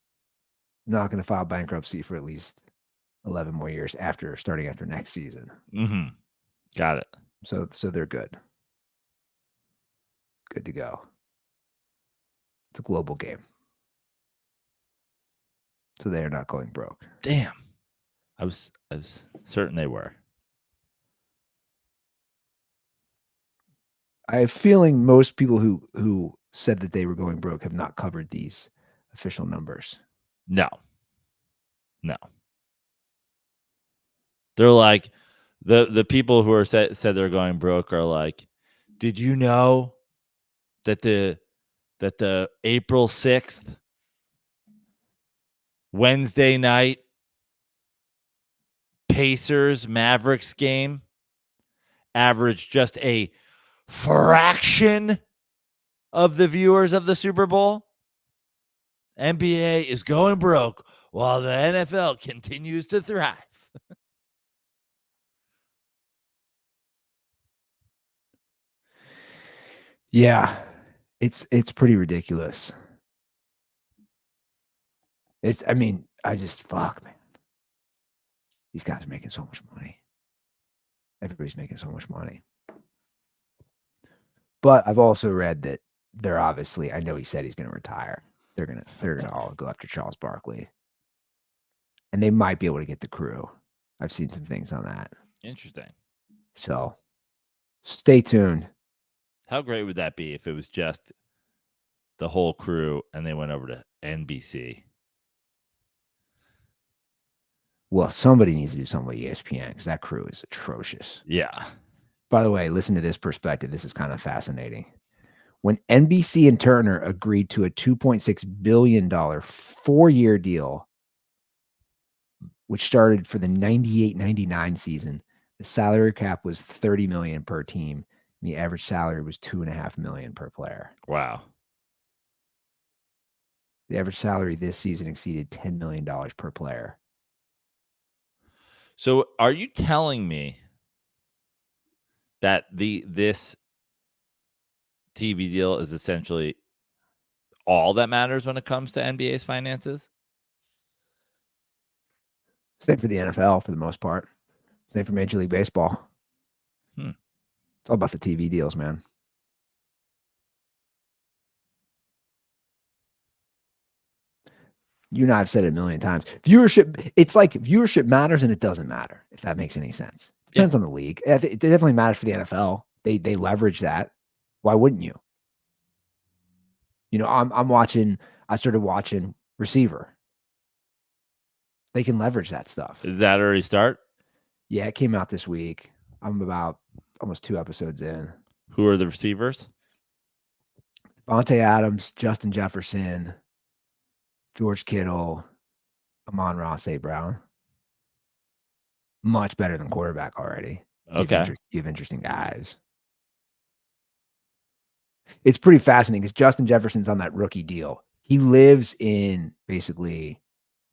Speaker 2: not going to file bankruptcy for at least 11 more years starting after next season.
Speaker 3: Mm-hmm. Got it.
Speaker 2: So they're good. Good to go. It's a global game. So they are not going broke.
Speaker 3: Damn. I was certain they were.
Speaker 2: I have a feeling most people who said that they were going broke have not covered these official numbers.
Speaker 3: No. They're like the people who are said they're going broke are like, did you know that the April 6th Wednesday night Pacers Mavericks game averaged just a fraction of the viewers of the Super Bowl? NBA is going broke while the NFL continues to thrive.
Speaker 2: Yeah, it's pretty ridiculous. I mean, I just fuck, man. These guys are making so much money. Everybody's making so much money. But I've also read that they're obviously, I know he said he's going to retire. They're gonna all go after Charles Barkley, and they might be able to get the crew. I've seen some things on that.
Speaker 3: Interesting.
Speaker 2: So stay tuned.
Speaker 3: How great would that be if it was just the whole crew and they went over to NBC?
Speaker 2: Well, somebody needs to do something with ESPN because that crew is atrocious.
Speaker 3: Yeah.
Speaker 2: By the way, listen to this perspective. This is kind of fascinating. When NBC and Turner agreed to a $2.6 billion 4-year deal, which started for the 98-99 season, the salary cap was $30 million per team. And the average salary was $2.5 million per player.
Speaker 3: Wow.
Speaker 2: The average salary this season exceeded $10 million per player.
Speaker 3: So are you telling me that this TV deal is essentially all that matters when it comes to NBA's finances?
Speaker 2: Same for the NFL for the most part. Same for Major League Baseball. It's all about the TV deals, man. You and I have said it a million times. Viewership, it's like viewership matters and it doesn't matter, if that makes any sense. Depends on the league. It definitely matters for the NFL. They leverage that. Why wouldn't you? You know, I started watching Receiver. They can leverage that stuff.
Speaker 3: Did that already start?
Speaker 2: Yeah, it came out this week. I'm about almost 2 episodes in.
Speaker 3: Who are the receivers?
Speaker 2: Devontae Adams, Justin Jefferson, George Kittle, Amon-Ra St. Brown. Much better than quarterback already.
Speaker 3: Okay.
Speaker 2: You have interesting guys. It's pretty fascinating because Justin Jefferson's on that rookie deal. He lives in basically.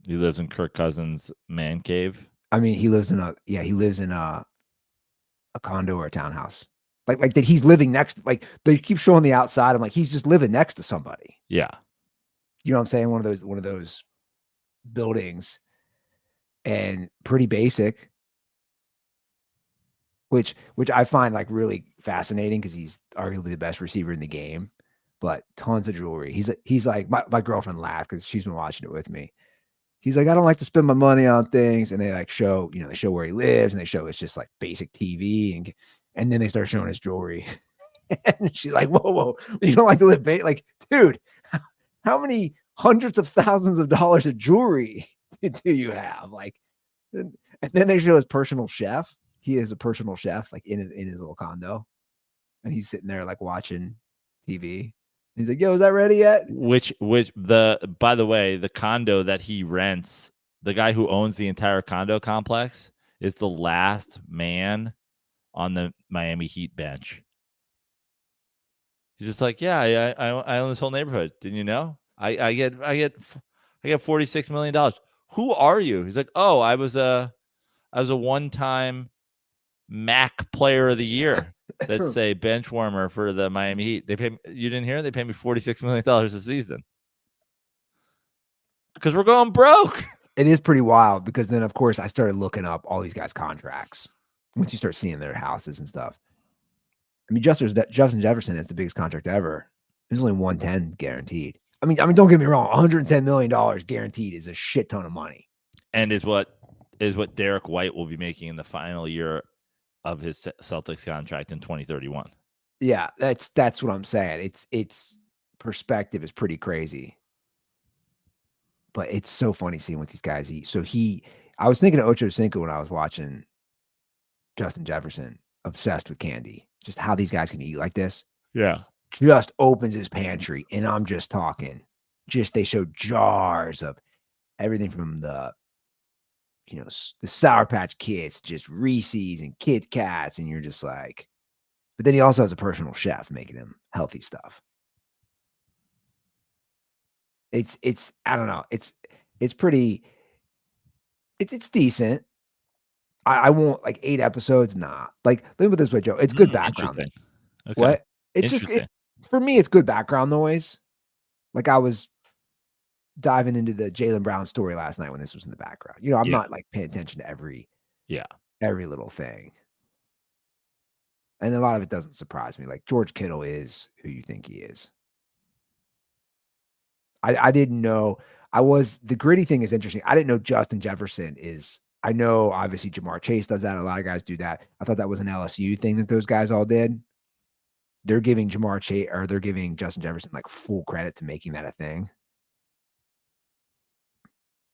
Speaker 3: He lives in Kirk Cousins' man cave.
Speaker 2: I mean, he lives in a condo or a townhouse. Like that he's living next. Like they keep showing the outside. I'm like, he's just living next to somebody.
Speaker 3: Yeah.
Speaker 2: You know what I'm saying? One of those buildings, and pretty basic. Which I find like really fascinating because he's arguably the best receiver in the game, but tons of jewelry. He's like my girlfriend laughed because she's been watching it with me. He's like, I don't like to spend my money on things, and they like show, they show where he lives, and they show it's just like basic TV, and then they start showing his jewelry, and she's like, whoa, you don't like to live like, dude, how many hundreds of thousands of dollars of jewelry do you have? Like, and then they show his personal chef. He is a personal chef, like in his little condo, and he's sitting there like watching TV. He's like, "Yo, is that ready yet?"
Speaker 3: By the way, the condo that he rents, the guy who owns the entire condo complex, is the last man on the Miami Heat bench. He's just like, yeah, I own this whole neighborhood. Didn't you know? I get $46 million. Who are you? He's like, oh, I was a one-time MAC player of the year. That's a bench warmer for the Miami Heat. You didn't hear? They pay me $46 million a season because we're going broke.
Speaker 2: It is pretty wild because then, of course, I started looking up all these guys' contracts. Once you start seeing their houses and stuff, I mean, Justin Jefferson has the biggest contract ever. There's only 110 guaranteed. I mean, don't get me wrong. $110 million guaranteed is a shit ton of money,
Speaker 3: and is what Derek White will be making in the final year of his Celtics contract in 2031.
Speaker 2: Yeah, that's what I'm saying. It's perspective is pretty crazy, but it's so funny seeing what these guys eat. So I was thinking of Ocho Cinco when I was watching Justin Jefferson, obsessed with candy. Just how these guys can eat like this.
Speaker 3: Yeah.
Speaker 2: Just opens his pantry, and I'm just talking. Just they show jars of everything from the Sour Patch Kids, just Reese's and Kit Kats, and you're just like, but then he also has a personal chef making him healthy stuff. It's I don't know. It's pretty. It's decent. I won't like 8 episodes. Nah. Like, think of it this way, Joe. It's good background.
Speaker 3: Interesting. Okay.
Speaker 2: What? It's just for me, it's good background noise. Like I was diving into the Jaylen Brown story last night when this was in the background. I'm not like paying attention to every little thing. And a lot of it doesn't surprise me. Like George Kittle is who you think he is. I didn't know. The gritty thing is interesting. I didn't know Justin Jefferson is. I know obviously Jamar Chase does that. A lot of guys do that. I thought that was an LSU thing that those guys all did. They're giving Jamar Chase or they're giving Justin Jefferson like full credit to making that a thing.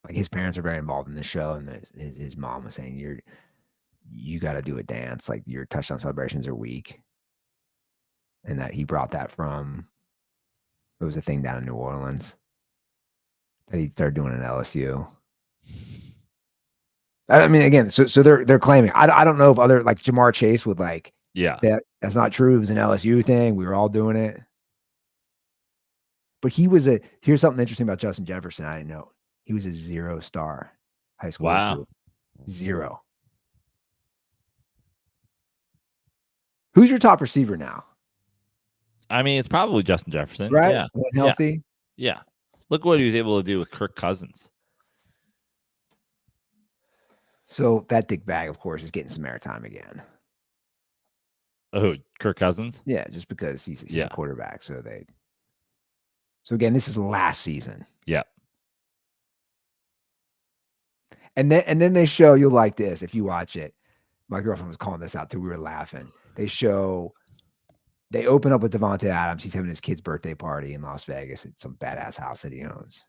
Speaker 2: Like his parents are very involved in the show, and his mom was saying you got to do a dance. Like your touchdown celebrations are weak, and that he brought that from. It was a thing down in New Orleans that he started doing in LSU. I mean, again, so they're claiming. I don't know if other like Jamar Chase would like.
Speaker 3: Yeah,
Speaker 2: that's not true. It was an LSU thing. We were all doing it. But here's something interesting about Justin Jefferson. I didn't know. He was a 0-star high school.
Speaker 3: Wow.
Speaker 2: Recruit. 0. Who's your top receiver now?
Speaker 3: I mean, it's probably Justin Jefferson.
Speaker 2: Right?
Speaker 3: Yeah.
Speaker 2: When healthy.
Speaker 3: Yeah. Look what he was able to do with Kirk Cousins.
Speaker 2: So that dick bag, of course, is getting some airtime again.
Speaker 3: Oh, Kirk Cousins?
Speaker 2: Yeah, just because he's a quarterback. So again, this is last season.
Speaker 3: Yeah.
Speaker 2: And then they show, you'll like this if you watch it. My girlfriend was calling this out too. We were laughing. They open up with Devontae Adams. He's having his kid's birthday party in Las Vegas at some badass house that he owns.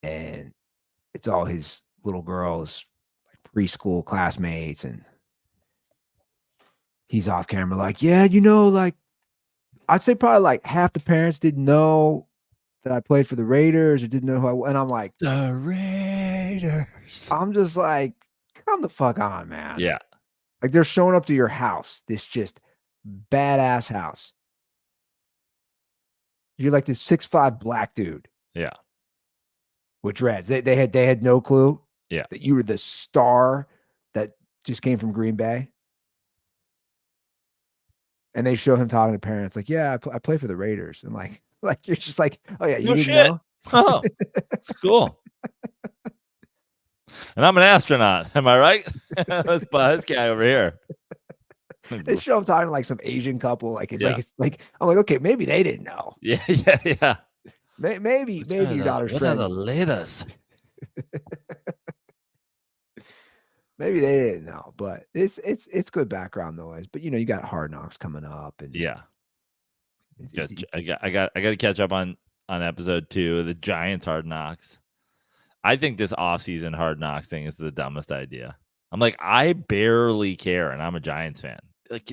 Speaker 2: And it's all his little girls, like preschool classmates. And he's off camera like, yeah, like I'd say probably like half the parents didn't know that I played for the Raiders or didn't know who and I'm like,
Speaker 3: the Raiders.
Speaker 2: I'm just like, come the fuck on, man.
Speaker 3: Yeah.
Speaker 2: Like they're showing up to your house, this just badass house. You're like this 6'5" black dude.
Speaker 3: Yeah.
Speaker 2: With dreads. They had no clue.
Speaker 3: Yeah.
Speaker 2: That you were the star that just came from Green Bay. And they show him talking to parents like, yeah, I play for the Raiders. And like you're just like, oh yeah, you didn't know?
Speaker 3: Oh, it's cool. And I'm an astronaut. Am I right? This guy over here.
Speaker 2: They show him talking to like some Asian couple. Like it's like I'm like, okay, maybe they didn't know.
Speaker 3: Yeah.
Speaker 2: Maybe your daughter's
Speaker 3: what
Speaker 2: friends.
Speaker 3: Are the latest?
Speaker 2: Maybe they didn't know, but it's good background noise. But you got Hard Knocks coming up, and
Speaker 3: I got to catch up on episode 2 of the Giants Hard Knocks. I think this offseason Hard Knocks thing is the dumbest idea. I'm like, I barely care, and I'm a Giants fan. Like,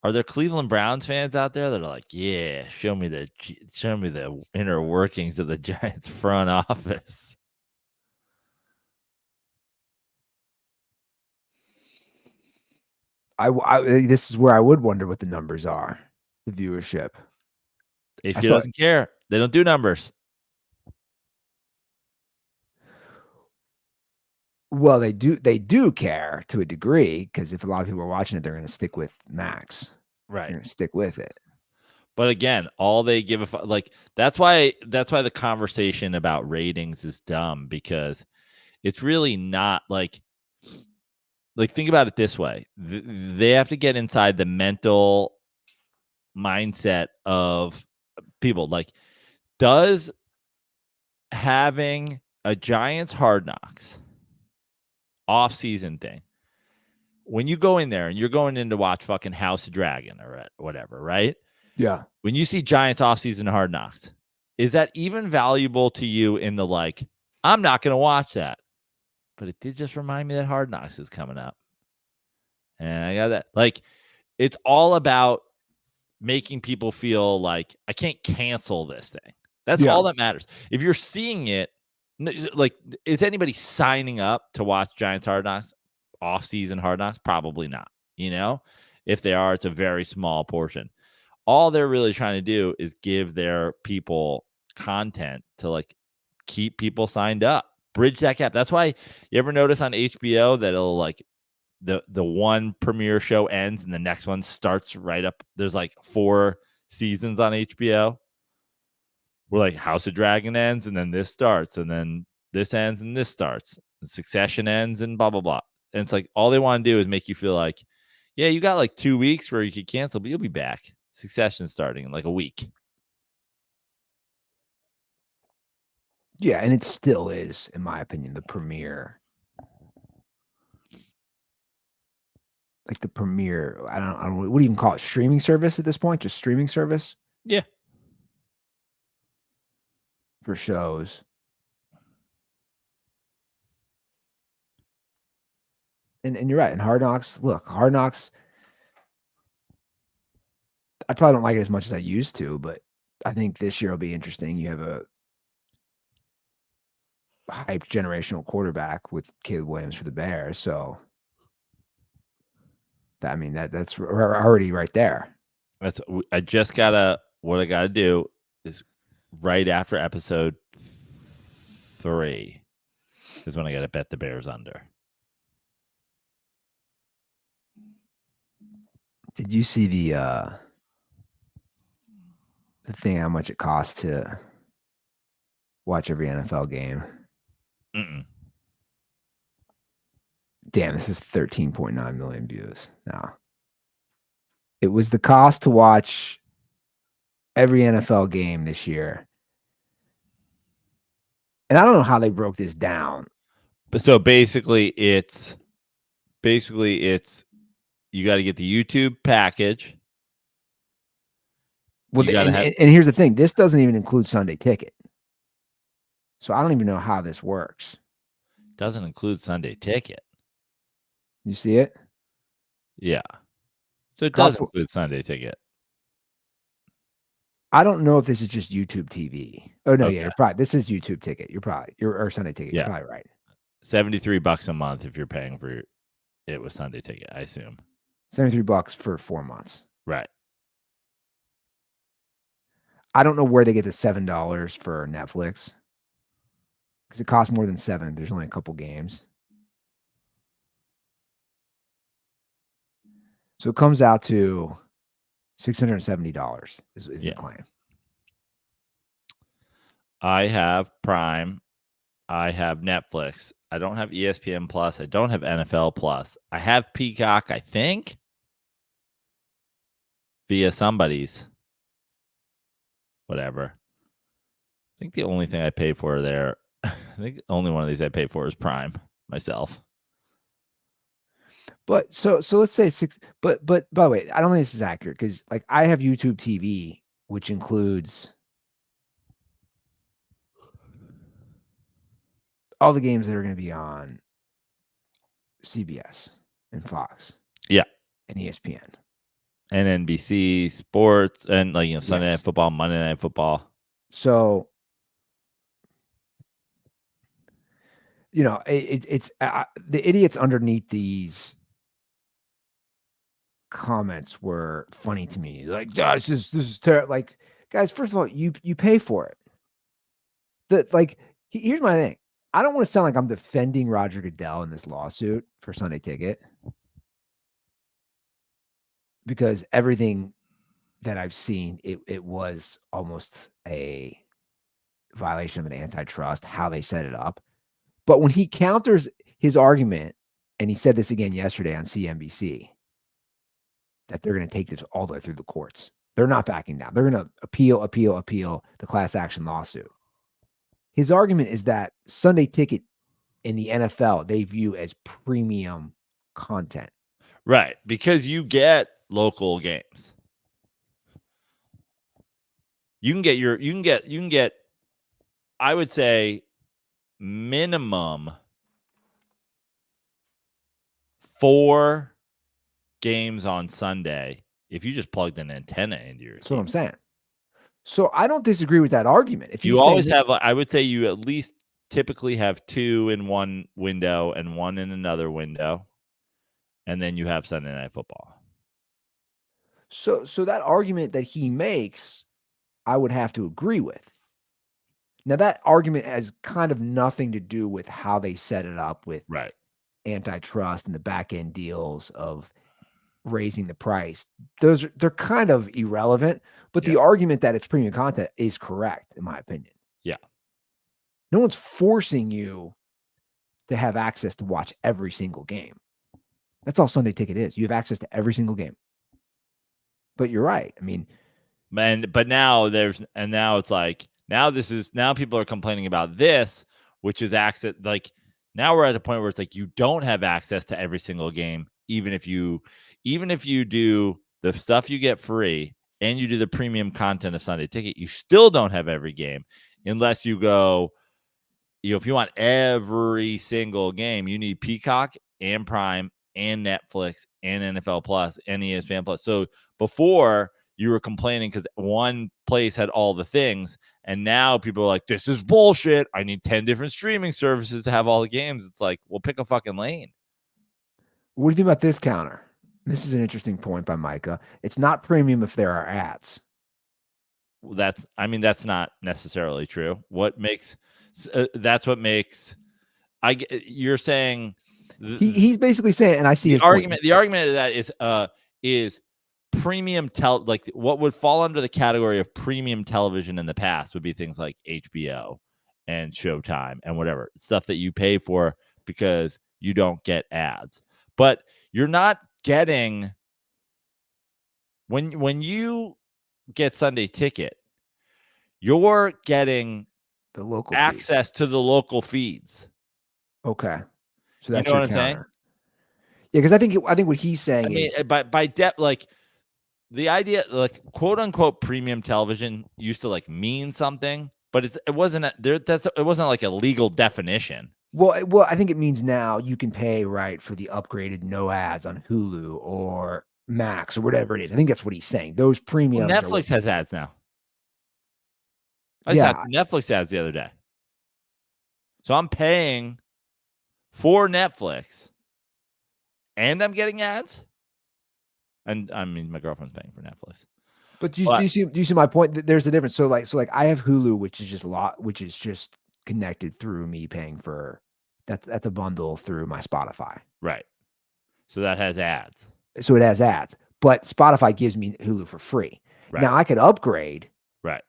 Speaker 3: are there Cleveland Browns fans out there that are like, yeah, show me the inner workings of the Giants front office?
Speaker 2: This is where I would wonder what the numbers are, the viewership.
Speaker 3: HP doesn't care. They don't do numbers.
Speaker 2: Well, they do care to a degree, because if a lot of people are watching it, they're going to stick with Max.
Speaker 3: Right.
Speaker 2: They're going to stick with it.
Speaker 3: But again, all they give that's why the conversation about ratings is dumb, because it's really not like think about it this way. They have to get inside the mental mindset of people. Like, does having a Giants Hard Knocks off-season thing, when you go in there and you're going in to watch fucking House of Dragon or whatever, right?
Speaker 2: Yeah.
Speaker 3: When you see Giants off-season Hard Knocks, is that even valuable to you in the I'm not going to watch that? but it did just remind me that Hard Knocks is coming up. And I got that. Like, it's all about making people feel like I can't cancel this thing. That's all that matters. If you're seeing it, like, is anybody signing up to watch Giants Hard Knocks, off-season Hard Knocks? Probably not. You know, if they are, it's a very small portion. All they're really trying to do is give their people content to like keep people signed up, bridge that gap. That's why you ever notice on HBO that it'll like the one premiere show ends and the next one starts right up. There's like 4 seasons on HBO. We're like House of Dragon ends and then this starts and then this ends and this starts. And Succession ends and blah blah blah. And it's like all they want to do is make you feel like, yeah, you got like 2 weeks where you could cancel, but you'll be back. Succession starting in like a week.
Speaker 2: Yeah, and it still is, in my opinion, the premier. Like the premier, I don't what do you even call it? Streaming service at this point? Just streaming service?
Speaker 3: Yeah.
Speaker 2: For shows. And you're right. And Hard Knocks, look, Hard Knocks, I probably don't like it as much as I used to, but I think this year will be interesting. You have a hyped generational quarterback with Caleb Williams for the Bears. So, I mean, that's already right there.
Speaker 3: I just what I gotta do is right after episode 3 is when I gotta bet the Bears under.
Speaker 2: Did you see the thing, how much it costs to watch every NFL game?
Speaker 3: Mm-mm.
Speaker 2: Damn, this is 13.9 million views now. It was the cost to watch every NFL game this year. And I don't know how they broke this down.
Speaker 3: But so basically it's you got to get the YouTube package.
Speaker 2: Well, and here's the thing. This doesn't even include Sunday Ticket. So I don't even know how this works.
Speaker 3: Doesn't include Sunday Ticket.
Speaker 2: You see it?
Speaker 3: Yeah. So it does include Sunday Ticket.
Speaker 2: I don't know if this is just YouTube TV. Oh no,
Speaker 3: Okay.
Speaker 2: yeah, you're probably this is YouTube Ticket. Or Sunday Ticket.
Speaker 3: Yeah.
Speaker 2: You're probably right.
Speaker 3: $73 a month if you're paying for it with Sunday Ticket, I assume.
Speaker 2: $73 for 4 months.
Speaker 3: Right.
Speaker 2: I don't know where they get the $7 for Netflix. Because it costs more than $7. There's only a couple games. So it comes out to $670 is the claim.
Speaker 3: I have Prime. I have Netflix. I don't have ESPN Plus. I don't have NFL Plus. I have Peacock, I think, via somebody's whatever. I think the only thing I pay for there, I think the only one of these I pay for is Prime myself.
Speaker 2: But so let's say 6. But by the way, I don't think this is accurate because like I have YouTube TV, which includes all the games that are going to be on CBS and Fox.
Speaker 3: Yeah.
Speaker 2: And ESPN.
Speaker 3: And NBC Sports and Sunday Night Football, Monday Night Football.
Speaker 2: So, it's the idiots underneath these comments were funny to me. Like, this is terrible. Like, guys, first of all, you pay for it. Here's my thing. I don't want to sound like I'm defending Roger Goodell in this lawsuit for Sunday Ticket, because everything that I've seen, it was almost a violation of an antitrust, how they set it up. But when he counters his argument, and he said this again yesterday on CNBC, that they're going to take this all the way through the courts. They're not backing down. They're going to appeal the class action lawsuit. His argument is that Sunday Ticket in the NFL, they view as premium content.
Speaker 3: Right, because you get local games. You can get I would say minimum 4 games on Sunday if you just plugged an antenna into your
Speaker 2: That's
Speaker 3: TV.
Speaker 2: what I'm saying. So I don't disagree with that argument. If
Speaker 3: You always have, I would say you at least typically have 2 in one window and 1 in another window, and then you have Sunday Night Football.
Speaker 2: So that argument that he makes, I would have to agree with. Now, that argument has kind of nothing to do with how they set it up with
Speaker 3: Right.
Speaker 2: antitrust and the back end deals of raising the price. They're kind of irrelevant, but the argument that it's premium content is correct, in my opinion.
Speaker 3: Yeah.
Speaker 2: No one's forcing you to have access to watch every single game. That's all Sunday Ticket is. You have access to every single game. But you're right. I mean,
Speaker 3: but now it's like, now people are complaining about this, which is access. Like, now we're at a point where it's like you don't have access to every single game, even if you do the stuff you get free and you do the premium content of Sunday Ticket, you still don't have every game unless you go, if you want every single game, you need Peacock and Prime and Netflix and NFL Plus and ESPN Plus. So before, you were complaining because one place had all the things, and now people are like, this is bullshit. I need 10 different streaming services to have all the games. It's like, well, pick a fucking lane.
Speaker 2: What do you think about this counter? This is an interesting point by Micah. It's not premium if there are ads.
Speaker 3: That's not necessarily true. You're saying
Speaker 2: he's basically saying, and I see his
Speaker 3: argument.
Speaker 2: point.
Speaker 3: The argument of that is premium like what would fall under the category of premium television in the past would be things like HBO and Showtime and whatever stuff that you pay for because you don't get ads. But you're not getting, when you get Sunday Ticket, you're getting
Speaker 2: the local
Speaker 3: access to the local feeds.
Speaker 2: Okay. So that's
Speaker 3: you know
Speaker 2: your
Speaker 3: what I'm
Speaker 2: counter.
Speaker 3: saying?
Speaker 2: Yeah, because I think what he's saying is
Speaker 3: by depth, like the idea, like quote unquote premium television used to like mean something, but it wasn't like a legal definition.
Speaker 2: Well, I think it means now you can pay for the upgraded no ads on Hulu or Max or whatever it is. I think that's what he's saying. Those premiums.
Speaker 3: Well, Netflix has ads now. I just had Netflix ads the other day. So I'm paying for Netflix and I'm getting ads. And I mean, my girlfriend's paying for Netflix.
Speaker 2: But do you see my point? There's a difference. So like I have Hulu, which is just connected through me paying for that's a bundle through my Spotify.
Speaker 3: Right. So that has ads.
Speaker 2: So it has ads, but Spotify gives me Hulu for free. Right. Now I could upgrade.
Speaker 3: Right.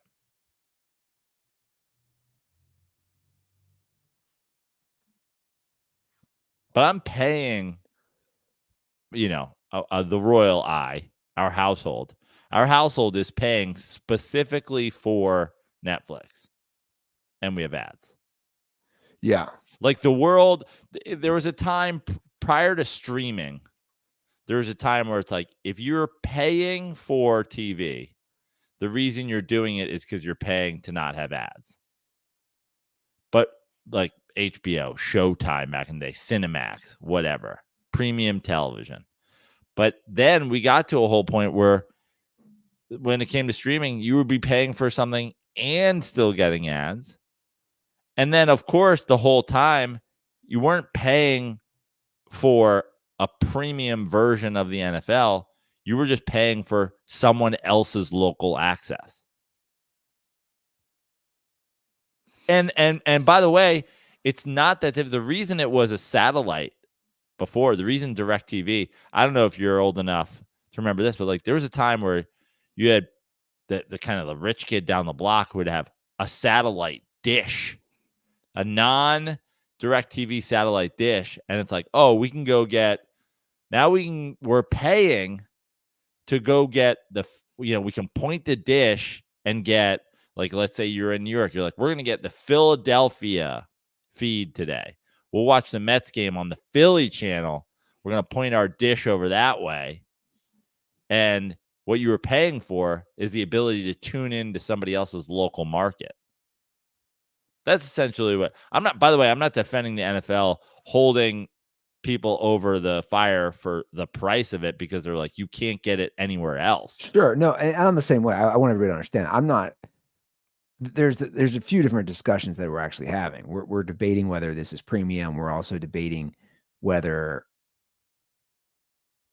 Speaker 3: But I'm paying, the royal eye, our household. Our household is paying specifically for Netflix. And we have ads.
Speaker 2: Yeah.
Speaker 3: Like the world, there was a time prior to streaming, there was a time where it's like, if you're paying for TV, the reason you're doing it is because you're paying to not have ads. But like HBO, Showtime back in the day, Cinemax, whatever, premium television. But then we got to a whole point where when it came to streaming, you would be paying for something and still getting ads. And then, of course, the whole time you weren't paying for a premium version of the NFL. You were just paying for someone else's local access. And by the way, it's not that the reason it was a satellite before, the reason DirecTV, I don't know if you're old enough to remember this, but like there was a time where you had the kind of the rich kid down the block who would have a satellite dish, a non-DirecTV satellite dish, and it's like, oh, we can go get, we're paying to go get we can point the dish and get, like, let's say you're in New York, you're like, we're going to get the Philadelphia feed today. We'll watch the Mets game on the Philly channel. We're going to point our dish over that way. And what you were paying for is the ability to tune into somebody else's local market. That's essentially what I'm not, by the way, I'm not defending the NFL holding people over the fire for the price of it because they're like, you can't get it anywhere else.
Speaker 2: Sure. No, and I'm the same way. I want everybody to understand. I'm not. There's a few different discussions that we're actually having. We're debating whether this is premium. We're also debating whether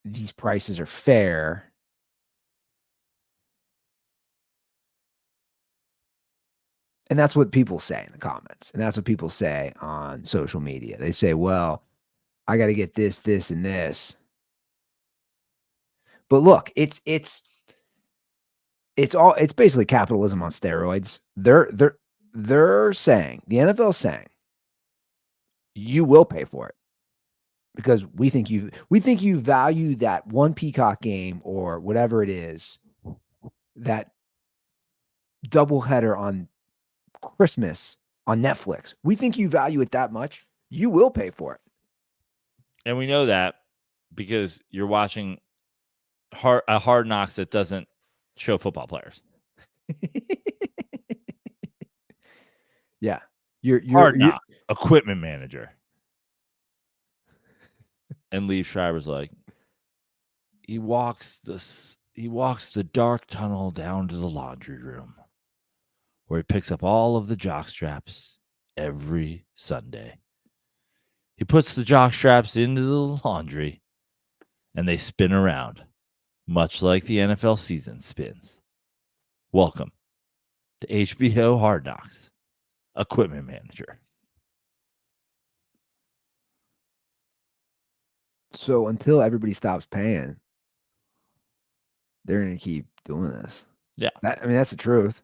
Speaker 2: these prices are fair. And that's what people say in the comments. And that's what people say on social media. They say, well, I got to get this, this, and this. But look, it's basically capitalism on steroids. They're saying, the NFL's saying, you will pay for it because we think you value that one Peacock game or whatever it is, that doubleheader on Christmas on Netflix. We think you value it that much. You will pay for it.
Speaker 3: And we know that because you're watching a Hard Knocks that doesn't show football players.
Speaker 2: Yeah. You're
Speaker 3: Hard Knocks, equipment manager. And Lee Schreiber's like, he walks the dark tunnel down to the laundry room where he picks up all of the jock straps every Sunday. He puts the jock straps into the laundry and they spin around, much like the NFL season spins. Welcome to HBO Hard Knocks, equipment manager.
Speaker 2: So until everybody stops paying, they're going to keep doing this.
Speaker 3: Yeah.
Speaker 2: That's the truth.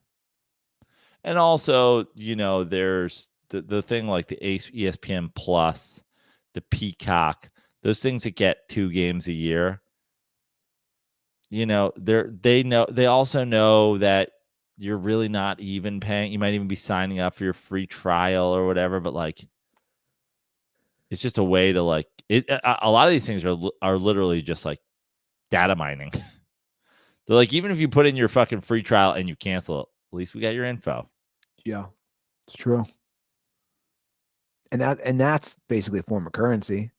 Speaker 3: And also, there's the thing like the ESPN Plus, the Peacock, those things that get 2 games a year. They also know that you're really not even paying. You might even be signing up for your free trial or whatever, but like, it's just a way to like it. A lot of these things are literally just like data mining. They're like, even if you put in your fucking free trial and you cancel it, at least we got your info.
Speaker 2: Yeah, it's true. And that's basically a form of currency.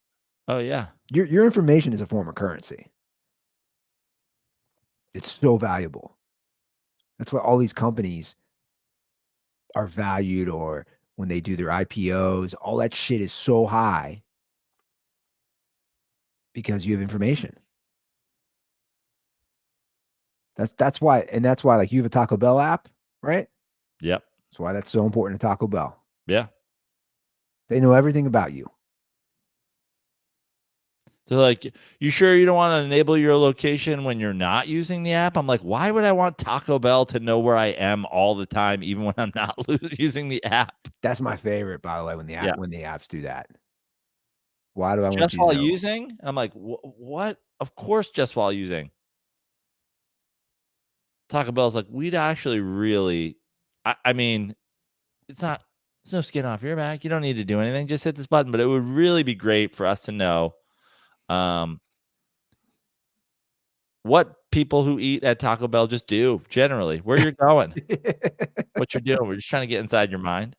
Speaker 3: Oh yeah.
Speaker 2: Your information is a form of currency. It's so valuable. That's why all these companies are valued, or when they do their IPOs, all that shit is so high because you have information. That's why like you have a Taco Bell app, right?
Speaker 3: Yep.
Speaker 2: That's why that's so important to Taco Bell.
Speaker 3: Yeah.
Speaker 2: They know everything about you.
Speaker 3: They're like, you sure you don't want to enable your location when you're not using the app? I'm like, why would I want Taco Bell to know where I am all the time, even when I'm not using the app?
Speaker 2: That's my favorite, by the way, when the apps do that. Why do I want
Speaker 3: just
Speaker 2: you to
Speaker 3: while
Speaker 2: know?
Speaker 3: Using? I'm like, what? Of course, just while using. Taco Bell's like, we'd actually really, I mean, it's no skin off your back. You don't need to do anything. Just hit this button. But it would really be great for us to know what people who eat at Taco Bell just do generally, where you're going, what you're doing. We're just trying to get inside your mind.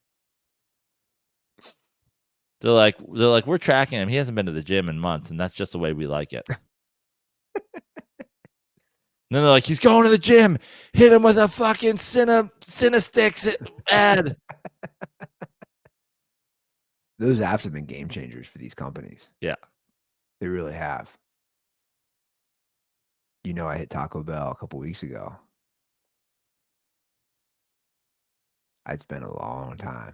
Speaker 3: They're like, we're tracking him. He hasn't been to the gym in months, and that's just the way we like it. And then they're like, he's going to the gym. Hit him with a fucking Cinesticks ad.
Speaker 2: Those apps have been game changers for these companies.
Speaker 3: Yeah.
Speaker 2: They really have. I hit Taco Bell a couple weeks ago. It's been a long time.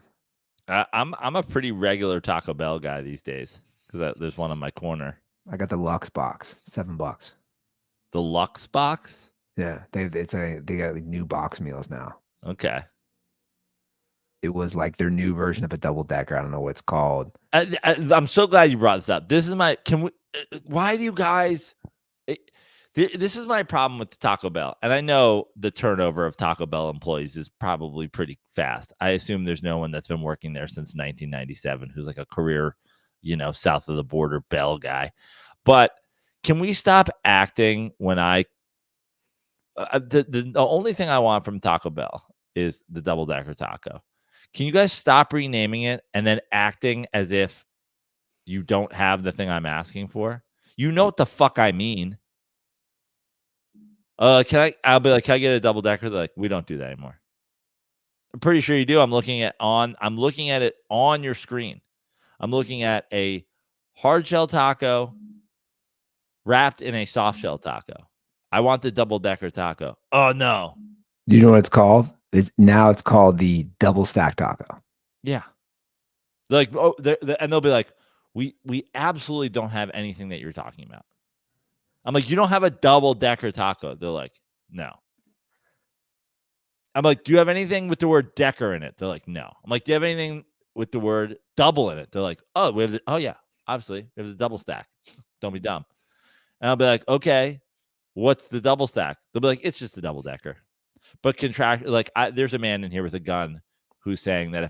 Speaker 3: I'm a pretty regular Taco Bell guy these days because there's one on my corner.
Speaker 2: I got the Lux box, $7.
Speaker 3: The Lux box?
Speaker 2: Yeah, they got like new box meals now.
Speaker 3: Okay.
Speaker 2: It was like their new version of a double decker. I don't know what it's called.
Speaker 3: I'm so glad you brought this up. This is why do you guys? This is my problem with the Taco Bell, and I know the turnover of Taco Bell employees is probably pretty fast. I assume there's no one that's been working there since 1997 who's like a career, south of the border Bell guy. But can we stop acting when the only thing I want from Taco Bell is the double decker taco. Can you guys stop renaming it and then acting as if you don't have the thing I'm asking for. You know what the fuck I mean. I'll be like, can I get a double decker? They're like, we don't do that anymore. I'm pretty sure you do. I'm looking at it on your screen. I'm looking at a hard shell taco wrapped in a soft shell taco. I want the double decker taco. Oh no.
Speaker 2: Do you know what it's called? It's called the double stack taco.
Speaker 3: Yeah. They're like, oh, and they'll be like, we absolutely don't have anything that you're talking about. I'm like, you don't have a double decker taco. They're like, no. I'm like, do you have anything with the word decker in it? They're like, no. I'm like, do you have anything with the word double in it? They're like, oh, yeah, obviously we have the double stack. Don't be dumb. And I'll be like, okay, what's the double stack? They'll be like, it's just a double decker. But there's a man in here with a gun who's saying that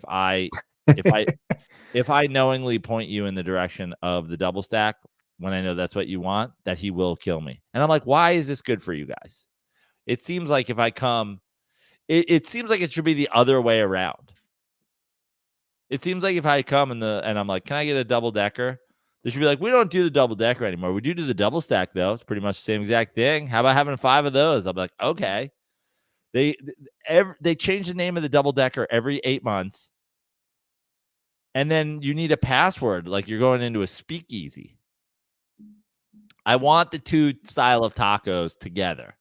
Speaker 3: if I knowingly point you in the direction of the double stack when I know that's what you want, that he will kill me. And I'm like, why is this good for you guys? It seems like if I come, it seems like it should be the other way around. It seems like if I come and I'm like, can I get a double decker? They should be like, we don't do the double decker anymore. We do the double stack though. It's pretty much the same exact thing. How about having 5 of those? I'm like, okay. They change the name of the double decker every 8 months. And then you need a password like you're going into a speakeasy. I want the 2 style of tacos together.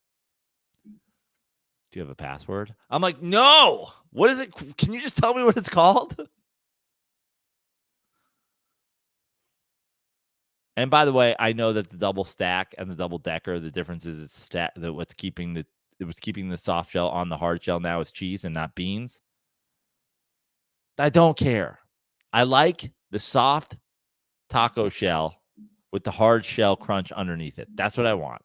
Speaker 3: Do you have a password? I'm like, no. What is it? Can you just tell me what it's called? And by the way, I know that the double stack and the double decker, the difference is it's what's keeping the soft shell on the hard shell now is cheese and not beans. I don't care. I like the soft taco shell with the hard shell crunch underneath it. That's what I want.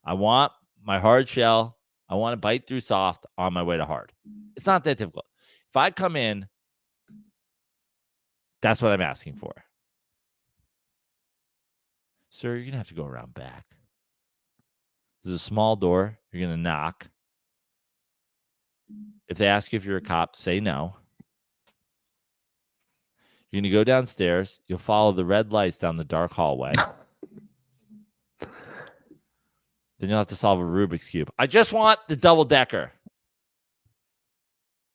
Speaker 3: I want my hard shell. I want to bite through soft on my way to hard. It's not that difficult. If I come in, that's what I'm asking for. Sir, you're going to have to go around back. There's a small door. You're going to knock. If they ask you if you're a cop, say no. You're going to go downstairs. You'll follow the red lights down the dark hallway. Then you'll have to solve a Rubik's Cube. I just want the double decker.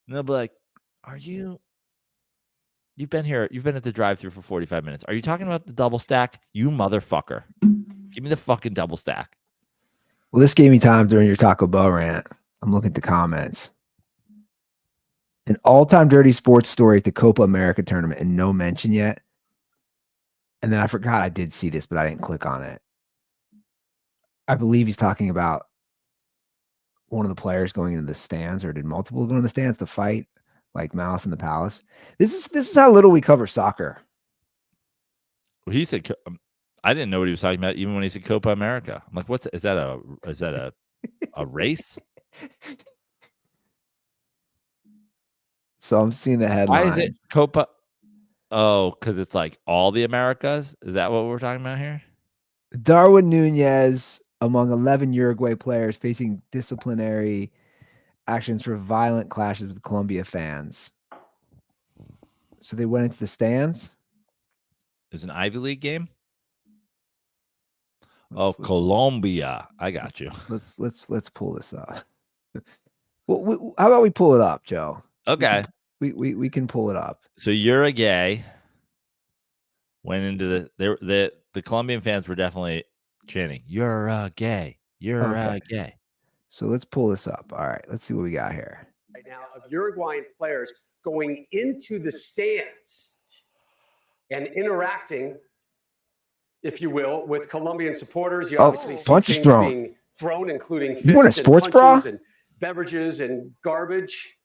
Speaker 3: And they'll be like, you've been here. You've been at the drive-thru for 45 minutes. Are you talking about the double stack? You motherfucker. Give me the fucking double stack.
Speaker 2: Well, this gave me time during your Taco Bell rant. I'm looking at the comments. An all-time dirty sports story at the Copa America tournament and no mention yet. And then I forgot I did see this, but I didn't click on it. I believe he's talking about one of the players going into the stands, or did multiple go in the stands to fight, like Malice in the Palace. This is how little we cover soccer.
Speaker 3: Well, he said, I didn't know what he was talking about even when he said Copa America. I'm like, is that a race?
Speaker 2: So I'm seeing the headlines.
Speaker 3: Why is it Copa? Oh, because it's like all the Americas? Is that what we're talking about here?
Speaker 2: Darwin Nunez among 11 Uruguay players facing disciplinary actions for violent clashes with Colombia fans. So they went into the stands.
Speaker 3: It was an Ivy League game. Colombia. I got you.
Speaker 2: Let's pull this up. Well, how about we pull it up, Joe?
Speaker 3: Okay.
Speaker 2: We can pull it up.
Speaker 3: So Uruguay went into the Colombian fans were definitely chanting, "You're gay. You're gay."
Speaker 2: So let's pull this up. All right, let's see what we got here.
Speaker 4: Right now of Uruguayan players going into the stands and interacting, if you will, with Colombian supporters. You obviously see
Speaker 2: punches
Speaker 4: things
Speaker 2: thrown.
Speaker 4: being thrown, including fists
Speaker 2: You want a sports
Speaker 4: and
Speaker 2: bra?
Speaker 4: punches and beverages and garbage.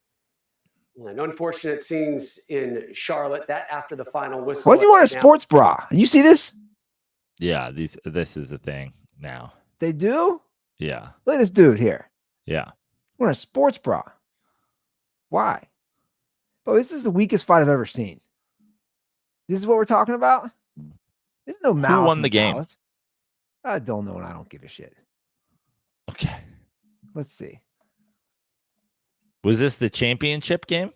Speaker 4: And unfortunate scenes in Charlotte. That after the final whistle.
Speaker 2: Why do you want a sports bra? You see this?
Speaker 3: Yeah, this is a thing now.
Speaker 2: They do?
Speaker 3: Yeah.
Speaker 2: Look at this dude here.
Speaker 3: Yeah.
Speaker 2: You want a sports bra? Why? But this is the weakest fight I've ever seen. This is what we're talking about? There's no Malice.
Speaker 3: Who won the game?
Speaker 2: Palace. I don't know, and I don't give a shit.
Speaker 3: Okay.
Speaker 2: Let's see.
Speaker 3: Was this the championship game?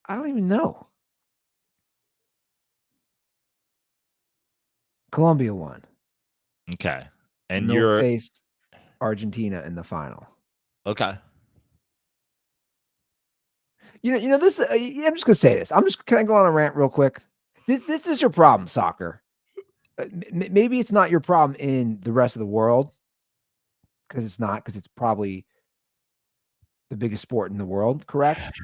Speaker 2: I don't even know. Colombia won.
Speaker 3: Okay.
Speaker 2: And
Speaker 3: And
Speaker 2: they'll
Speaker 3: you're
Speaker 2: face Argentina in the final.
Speaker 3: okay.
Speaker 2: You know this. I'm just gonna say this. Can I go on a rant real quick? This is your problem, soccer. Maybe it's not your problem in the rest of the world, because it's not, because it's probably the biggest sport in the world, correct?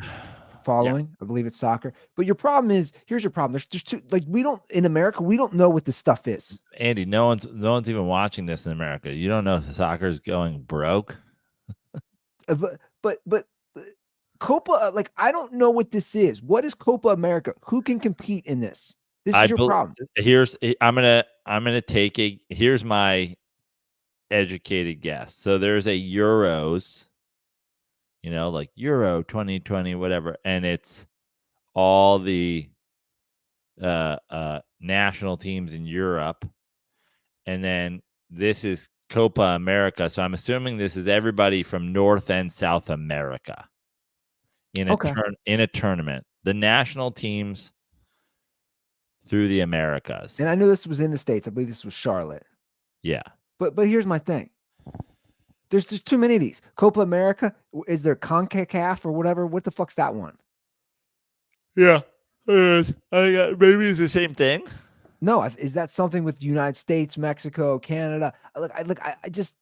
Speaker 2: Following, I believe it's soccer. But your problem is, here's your problem. There's two, like, we don't, in America, we don't know what this stuff is.
Speaker 3: Andy, no one's even watching this in America. You don't know if soccer's going broke.
Speaker 2: But Copa, like, I don't know what this is. What is Copa America? Who can compete in this? This is your problem.
Speaker 3: Here's my educated guess. So there's a Euros, like Euro 2020, whatever, and it's all the national teams in Europe, and then this is Copa America. So I'm assuming this is everybody from North and South America in a tournament. The national teams through the Americas.
Speaker 2: And I knew this was in the States. I believe this was Charlotte.
Speaker 3: Yeah.
Speaker 2: But here's my thing. There's just too many of these. Copa America, is there CONCACAF or whatever? What the fuck's that one?
Speaker 3: Yeah. Maybe it's the same thing.
Speaker 2: No, is that something with the United States, Mexico, Canada? I just,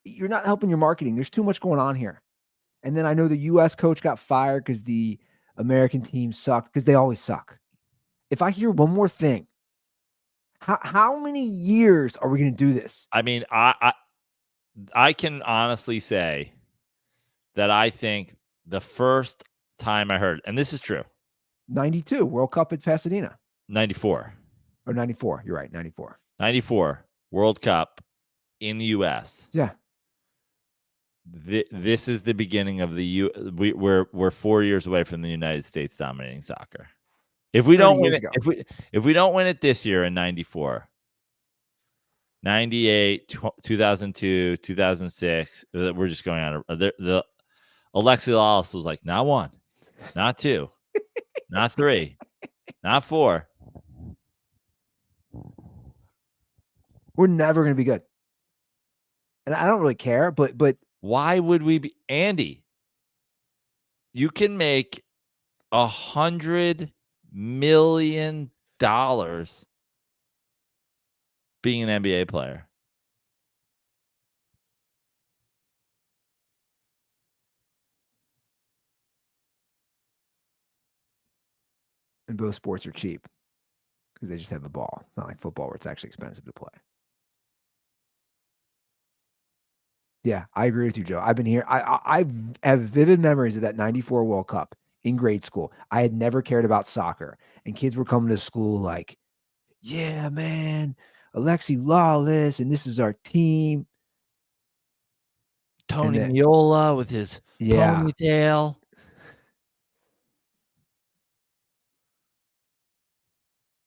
Speaker 2: you're not helping your marketing. There's too much going on here. And then I know the U.S. coach got fired because the American team sucked, because they always suck. If I hear one more thing, how many years are we going to do this?
Speaker 3: I mean, I can honestly say that I think the first time I heard, and this is true,
Speaker 2: 92 World Cup at Pasadena.
Speaker 3: 94.
Speaker 2: Or 94. You're right, 94.
Speaker 3: 94 World Cup in the U.S.
Speaker 2: Yeah.
Speaker 3: This is the beginning of we're 4 years away from the United States dominating soccer. If we don't win it, if we don't win it this year in 94, 98, 2002, 2006, we're just going on. The Alexi Lawless was like, not one, not two, not three, not four.
Speaker 2: We're never going to be good. And I don't really care, but
Speaker 3: why would we be? Andy, you can make $100 million being an NBA player.
Speaker 2: And both sports are cheap because they just have the ball. It's not like football where it's actually expensive to play. Yeah, I agree with you, Joe. I've been here. I have vivid memories of that 94 World Cup in grade school. I had never cared about soccer, and kids were coming to school like, yeah, man, Alexi Lawless, and this is our team.
Speaker 3: Tony Miola with his ponytail.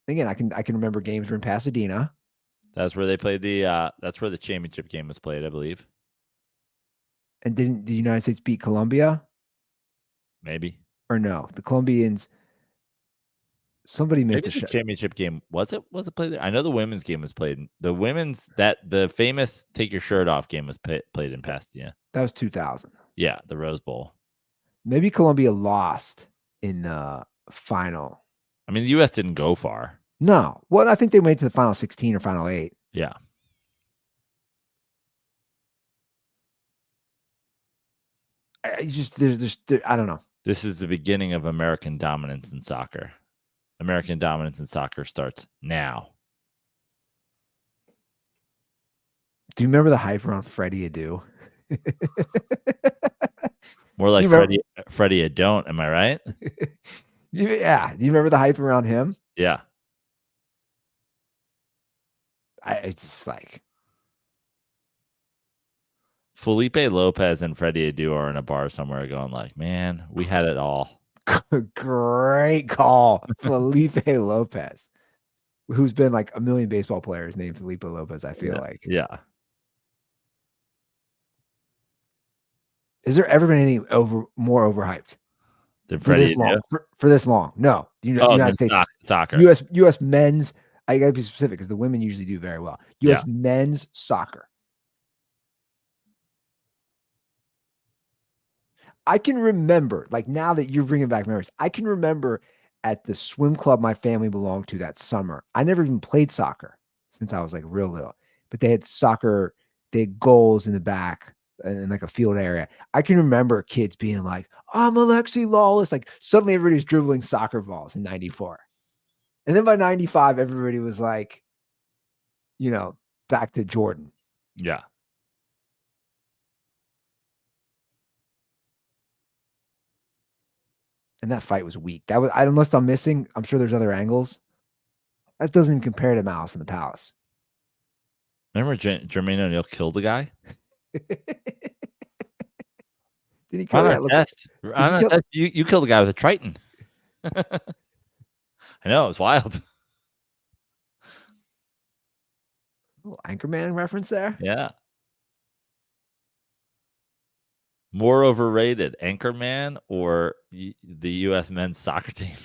Speaker 2: Again, I can remember games were in Pasadena.
Speaker 3: That's where they played that's where the championship game was played, I believe.
Speaker 2: And didn't the United States beat Colombia?
Speaker 3: Maybe.
Speaker 2: Or no? The Colombians, somebody missed a shot.
Speaker 3: Championship game. Was it played there? I know the women's game was played. The famous take your shirt off game was played in Pasadena.
Speaker 2: That was 2000.
Speaker 3: Yeah, the Rose Bowl.
Speaker 2: Maybe Colombia lost in the final.
Speaker 3: I mean, the U.S. didn't go far.
Speaker 2: No. Well, I think they made it to the final 16 or final 8.
Speaker 3: Yeah.
Speaker 2: I don't know.
Speaker 3: This is the beginning of American dominance in soccer. American dominance in soccer starts now.
Speaker 2: Do you remember the hype around Freddie Adu?
Speaker 3: More like Freddie Adon't, am I right?
Speaker 2: Yeah. Do you remember the hype around him?
Speaker 3: Yeah.
Speaker 2: It's just like
Speaker 3: Felipe Lopez and Freddie Adu are in a bar somewhere going like, man, we had it all.
Speaker 2: Great call. Felipe Lopez, who's been like a million baseball players named Felipe Lopez, I feel like.
Speaker 3: Yeah.
Speaker 2: Has there ever been anything more overhyped
Speaker 3: for this
Speaker 2: long? For this long? No.
Speaker 3: United
Speaker 2: States
Speaker 3: soccer.
Speaker 2: U.S. men's. I got to be specific because the women usually do very well. U.S. men's soccer. I can remember, like now that you're bringing back memories, I can remember at the swim club my family belonged to that summer. I never even played soccer since I was like real little, but they had soccer, they had goals in the back in like a field area. I can remember kids being like, I'm Alexi Lawless. Like suddenly everybody's dribbling soccer balls in 94. And then by 95, everybody was like, you know, back to Jordan.
Speaker 3: Yeah.
Speaker 2: And that fight was weak. That was, unless I'm missing, I'm sure there's other angles. That doesn't even compare to Malice in the Palace.
Speaker 3: Remember Jermaine O'Neal killed the guy?
Speaker 2: Did he kill that?
Speaker 3: You killed the guy with a Triton. I know, it was wild.
Speaker 2: Little Anchorman reference there.
Speaker 3: Yeah. More overrated, Anchorman or the U.S. men's soccer team?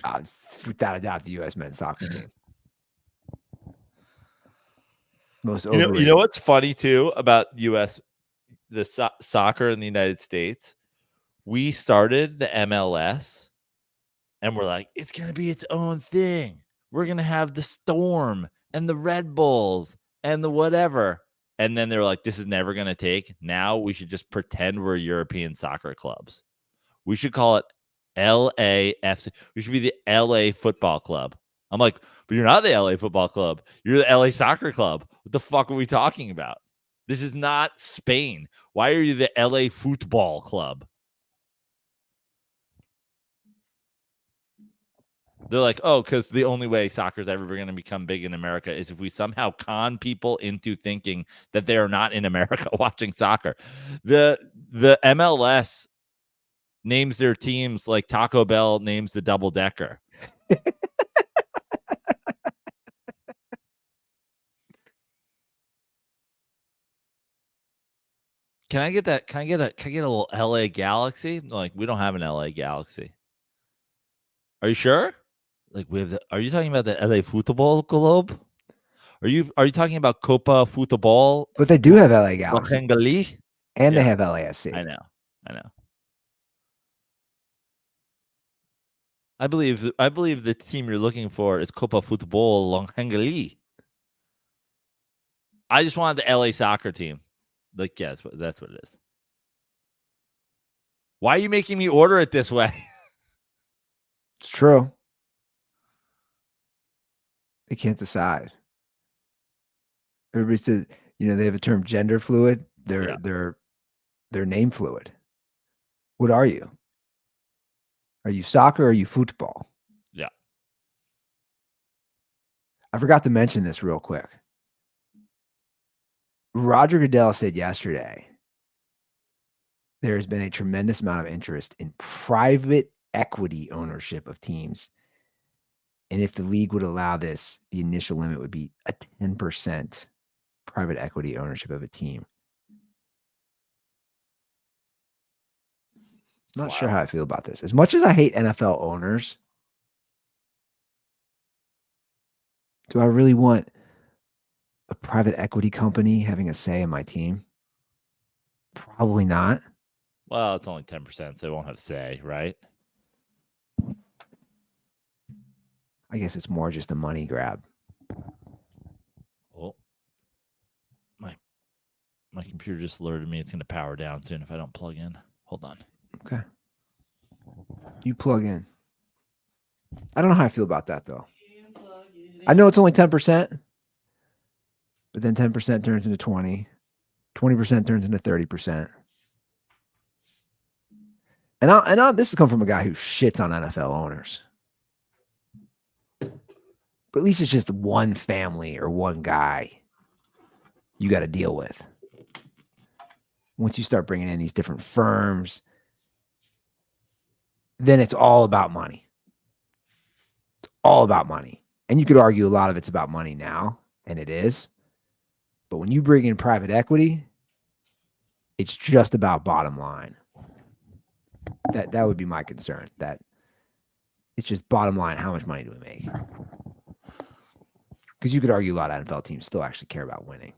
Speaker 2: Without a doubt, the U.S. men's soccer team. Most
Speaker 3: You
Speaker 2: overrated.
Speaker 3: know what's funny too about U.S. Soccer in the United States? We started the MLS, and we're like, it's gonna be its own thing. We're gonna have the Storm and the Red Bulls and the whatever. And then they're like, this is never going to take. Now we should just pretend we're European soccer clubs. We should call it LAFC. We should be the LA Football Club. I'm like, but you're not the LA Football Club. You're the LA Soccer Club. What the fuck are we talking about? This is not Spain. Why are you the LA Football Club? They're like, oh, because the only way soccer is ever going to become big in America is if we somehow con people into thinking that they are not in America watching soccer. The MLS names their teams like Taco Bell names the double decker. Can I get that? Can I get a little LA Galaxy? Like, we don't have an LA Galaxy. Are you sure? Like, we have are you talking about the LA Football Club? Are you talking about Copa Football?
Speaker 2: But they do have LA Galaxy. And they have LAFC.
Speaker 3: I know. I believe the team you're looking for is Copa Football Longhangeli. I just wanted the LA soccer team. Like, yes, that's what it is. Why are you making me order it this way?
Speaker 2: It's true. They can't decide. Everybody says, they have a term gender fluid. They're name fluid. What are you? Are you soccer or are you football?
Speaker 3: Yeah.
Speaker 2: I forgot to mention this real quick. Roger Goodell said yesterday there has been a tremendous amount of interest in private equity ownership of teams. And if the league would allow this, the initial limit would be a 10% private equity ownership of a team. Not sure how I feel about this. As much as I hate NFL owners, do I really want a private equity company having a say in my team? Probably not.
Speaker 3: Well, it's only 10%, so they won't have say, right?
Speaker 2: I guess it's more just a money grab.
Speaker 3: Well, my computer just alerted me it's going to power down soon if I don't plug in. Hold on.
Speaker 2: Okay. You plug in. I don't know how I feel about that, though. I know it's only 10%, but then 10% turns into 20. 20% turns into 30%. And this has come from a guy who shits on NFL owners. But at least it's just one family or one guy you got to deal with. Once you start bringing in these different firms, then it's all about money. It's all about money. And you could argue a lot of it's about money now, and it is. But when you bring in private equity, it's just about bottom line. That would be my concern. That it's just bottom line, how much money do we make? Because you could argue a lot of NFL teams still actually care about winning.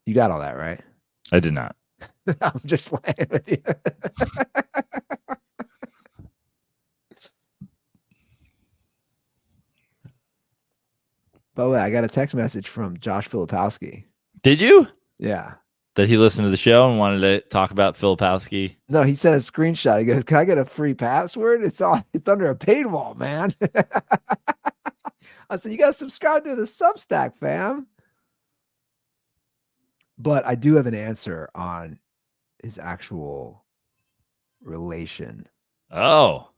Speaker 2: You got all that, right?
Speaker 3: I did not.
Speaker 2: I'm just playing with you. By the way, I got a text message from Josh Filipowski.
Speaker 3: Did you?
Speaker 2: Yeah.
Speaker 3: That he listened to the show and wanted to talk about Filipowski?
Speaker 2: No, he sent a screenshot. He goes, "Can I get a free password? It's under a paywall, man." I said, "You got to subscribe to the Substack, fam." But I do have an answer on his actual relation.
Speaker 3: Oh.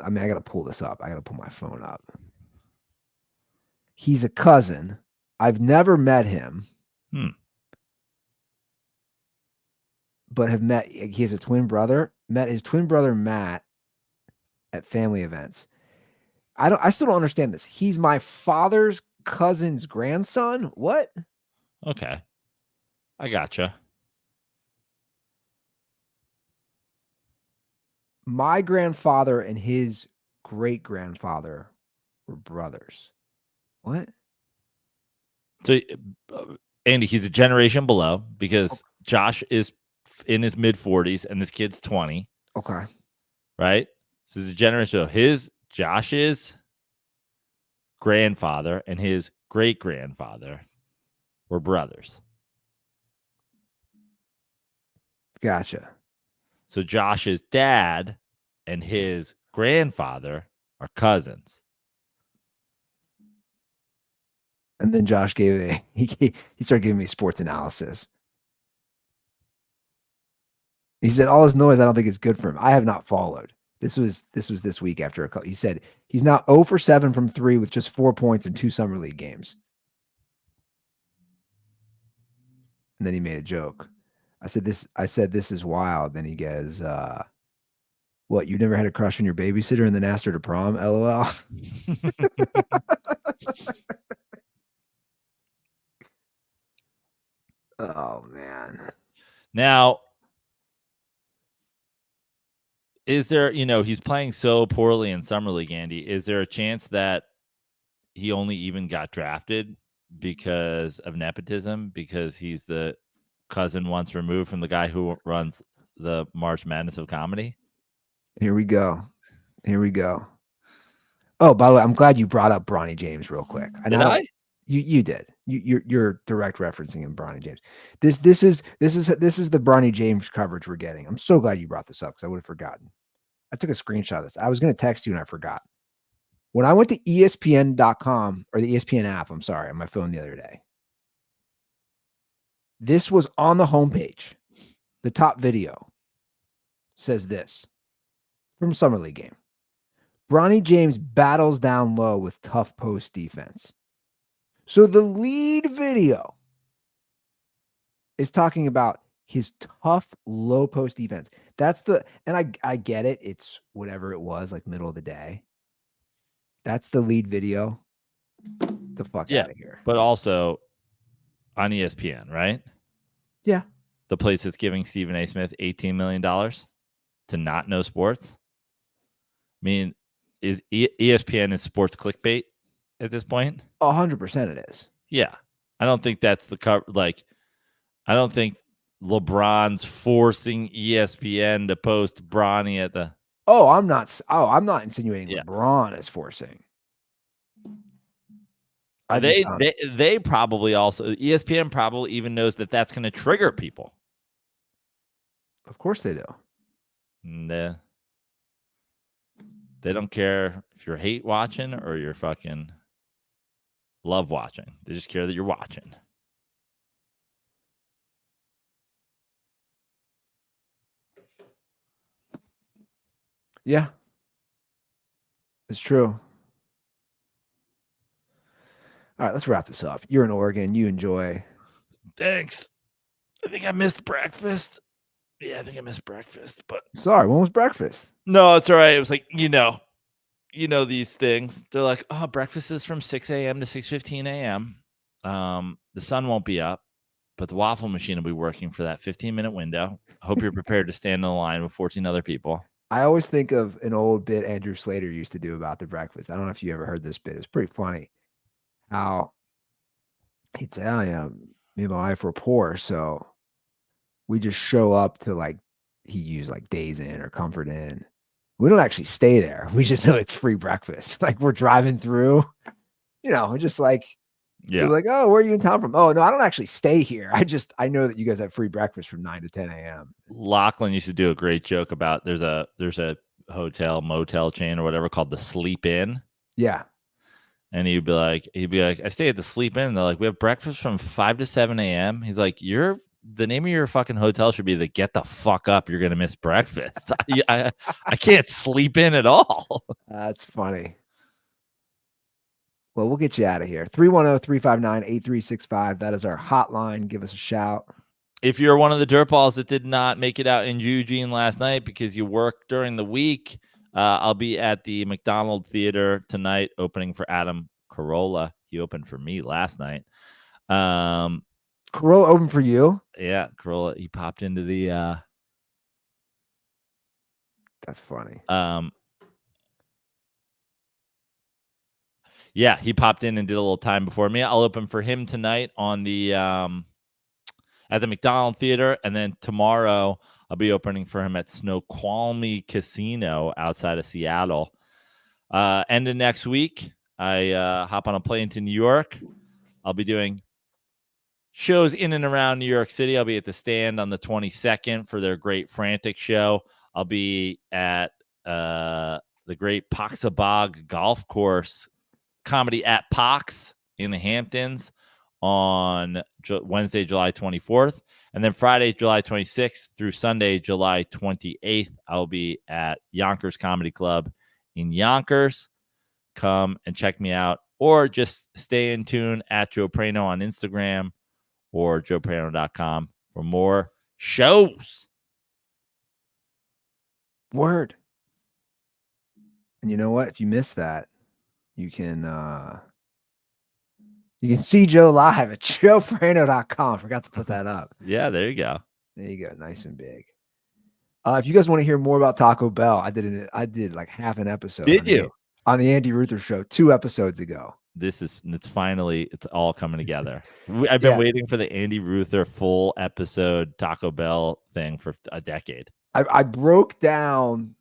Speaker 2: I mean, I got to pull this up. I got to pull my phone up. He's a cousin. I've never met him. But have met, he has a twin brother, met his twin brother, Matt, at family events. I still don't understand this. He's my father's cousin's grandson. What?
Speaker 3: Okay. I gotcha.
Speaker 2: My grandfather and his great grandfather were brothers. What?
Speaker 3: So, Andy, he's a generation below because Josh is in his mid 40s and this kid's 20.
Speaker 2: Okay.
Speaker 3: Right? So he's a generation below. Josh's grandfather and his great grandfather were brothers.
Speaker 2: Gotcha.
Speaker 3: So Josh's dad and his grandfather are cousins.
Speaker 2: And then Josh gave he started giving me sports analysis. He said all his noise I don't think is good for him. I have not followed. This was this week after a couple. He said he's now 0 for 7 from 3 with just 4 points in 2 summer league games. And then he made a joke. I said this is wild. Then he goes, what, you never had a crush on your babysitter and then asked her to prom? LOL. Oh man.
Speaker 3: Now, is there, he's playing so poorly in summer league, Andy. Is there a chance that he only even got drafted because of nepotism, because he's the cousin once removed from the guy who runs the March Madness of comedy?
Speaker 2: Here we go. Oh, by the way, I'm glad you brought up Bronny James real quick.
Speaker 3: Did I?
Speaker 2: You did. You're direct referencing him, Bronny James. This is the Bronny James coverage we're getting. I'm so glad you brought this up because I would have forgotten. I took a screenshot of this. I was going to text you and I forgot. When I went to ESPN.com or the ESPN app, I'm sorry, on my phone the other day, this was on the homepage. The top video says this from Summer League game. Bronny James battles down low with tough post defense. So the lead video is talking about his tough low post defense. And I get it. It's whatever it was, like middle of the day. That's the lead video. The fuck out of here.
Speaker 3: But also on ESPN, right?
Speaker 2: Yeah.
Speaker 3: The place that's giving Stephen A. Smith $18 million to not know sports. I mean, is ESPN is sports clickbait at this point?
Speaker 2: 100% it is.
Speaker 3: Yeah. I don't think that's the cover. Like, I don't think LeBron's forcing ESPN to post Bronny at the.
Speaker 2: I'm not insinuating LeBron is forcing.
Speaker 3: They probably also, ESPN probably even knows that that's going to trigger people.
Speaker 2: Of course they do.
Speaker 3: And, they don't care if you're hate watching or you're fucking love watching. They just care that you're watching.
Speaker 2: Yeah. It's true. All right, let's wrap this up. You're in Oregon. You enjoy.
Speaker 3: Thanks. I think I missed breakfast. Yeah, I think I missed breakfast. But
Speaker 2: sorry, when was breakfast?
Speaker 3: No, it's all right. It was like, these things. They're like, oh, breakfast is from 6 a.m. to 6:15 a.m. The sun won't be up, but the waffle machine will be working for that 15-minute window. I hope you're prepared to stand in the line with 14 other people.
Speaker 2: I always think of an old bit Andrew Slater used to do about the breakfast. I don't know if you ever heard this bit. It's pretty funny. How he'd say, "Oh yeah, me and my wife were poor, so we just show up to like he used like Days Inn or Comfort Inn. We don't actually stay there. We just know it's free breakfast. Like we're driving through, just like
Speaker 3: Yeah.
Speaker 2: we're like, oh, where are you in town from? Oh no, I don't actually stay here. I know that you guys have free breakfast from 9 to 10 a.m.
Speaker 3: Lachlan used to do a great joke about there's a hotel motel chain or whatever called the Sleep Inn.
Speaker 2: Yeah.
Speaker 3: And he'd be like, I stay at the Sleep Inn. They're like, we have breakfast from 5 to 7 a.m. He's like, the name of your fucking hotel should be the Get the Fuck Up. You're gonna miss breakfast. I can't sleep in at all.
Speaker 2: That's funny. Well, we'll get you out of here. 310-359-8365. That is our hotline. Give us a shout.
Speaker 3: If you're one of the dirtballs that did not make it out in Eugene last night because you worked during the week, I'll be at the McDonald Theater tonight opening for Adam Carolla. He opened for me last night.
Speaker 2: Carolla opened for you?
Speaker 3: Yeah, Carolla. He popped into the
Speaker 2: That's funny.
Speaker 3: Yeah, he popped in and did a little time before me. I'll open for him tonight on the at the McDonald Theater, and then tomorrow I'll be opening for him at Snoqualmie Casino outside of Seattle. End of next week, I hop on a plane to New York. I'll be doing shows in and around New York City. I'll be at the Stand on the 22nd for their Great Frantic show. I'll be at the Great Poxabog Golf Course Comedy at Pox in the Hamptons on Wednesday, July 24th. And then Friday, July 26th through Sunday, July 28th, I'll be at Yonkers Comedy Club in Yonkers. Come and check me out, or just stay in tune at Joe Prano on Instagram or joeprano.com for more shows.
Speaker 2: Word. And you know what? If you missed that, you can see Joe live at joeprano.com. Forgot to put that up.
Speaker 3: Yeah, there you go.
Speaker 2: There you go. Nice and big. If you guys want to hear more about Taco Bell, I did like half an episode.
Speaker 3: Did you?
Speaker 2: On the Andy Ruther show 2 episodes ago.
Speaker 3: It's all coming together. I've been waiting for the Andy Ruther full episode Taco Bell thing for a decade.
Speaker 2: I broke down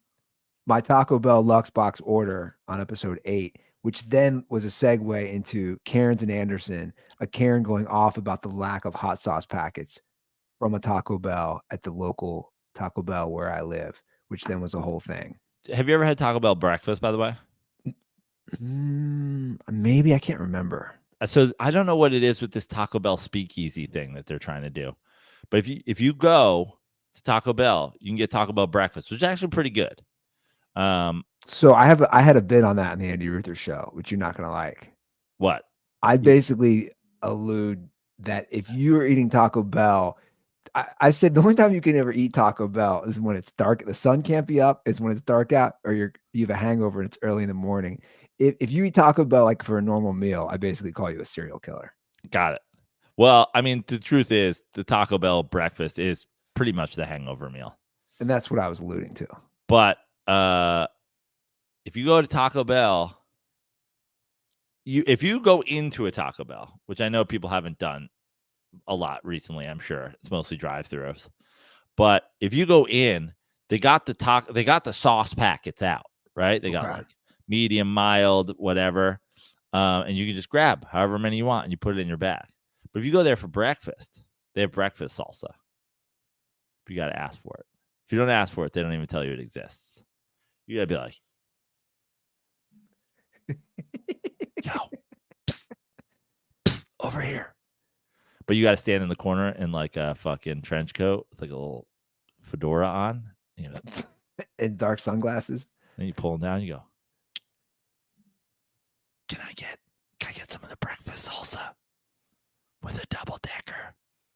Speaker 2: my Taco Bell Lux Box order on episode 8, which then was a segue into Karen's and Anderson, a Karen going off about the lack of hot sauce packets from a Taco Bell at the local Taco Bell where I live, which then was a whole thing.
Speaker 3: Have you ever had Taco Bell breakfast, by the way?
Speaker 2: Maybe. I can't remember.
Speaker 3: So I don't know what it is with this Taco Bell speakeasy thing that they're trying to do. But if you go to Taco Bell, you can get Taco Bell breakfast, which is actually pretty good.
Speaker 2: So I had a bit on that in the Andy Ruther show, which you're not going to like.
Speaker 3: What?
Speaker 2: I basically allude that if you're eating Taco Bell, I said the only time you can ever eat Taco Bell is when it's dark. The sun can't be up. Is when it's dark out, or you have a hangover and it's early in the morning. If you eat Taco Bell like for a normal meal, I basically call you a serial killer.
Speaker 3: Got it. Well, I mean, the truth is the Taco Bell breakfast is pretty much the hangover meal.
Speaker 2: And that's what I was alluding to.
Speaker 3: But if you go to Taco Bell, if you go into a Taco Bell, which I know people haven't done a lot recently, I'm sure it's mostly drive-thrus. But if you go in, they got the sauce packets out, right? They got like medium, mild, whatever. And you can just grab however many you want and you put it in your bag. But if you go there for breakfast, they have breakfast salsa. But you got to ask for it. If you don't ask for it, they don't even tell you it exists. You got to be like, yo, psst, over here. But you got to stand in the corner in like a fucking trench coat with like a little fedora on,
Speaker 2: and dark sunglasses.
Speaker 3: Then you pull them down. You go, Can I get some of the breakfast salsa with a double decker?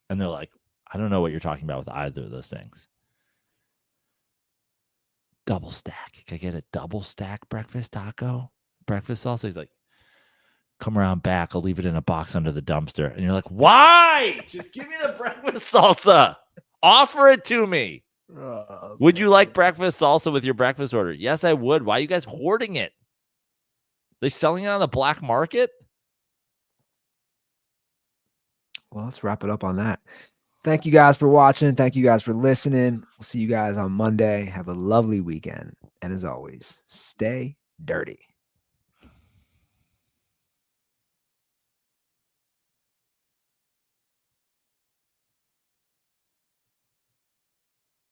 Speaker 3: And they're like, I don't know what you're talking about with either of those things. Double stack. Can I get a double stack breakfast taco? Breakfast salsa? He's like, come around back. I'll leave it in a box under the dumpster. And you're like, why? Just give me the breakfast salsa. Offer it to me. Would you like breakfast salsa with your breakfast order? Yes, I would. Why are you guys hoarding it? They selling it on the black market?
Speaker 2: Well, let's wrap it up on that. Thank you guys for watching. Thank you guys for listening. We'll see you guys on Monday. Have a lovely weekend. And as always, stay dirty.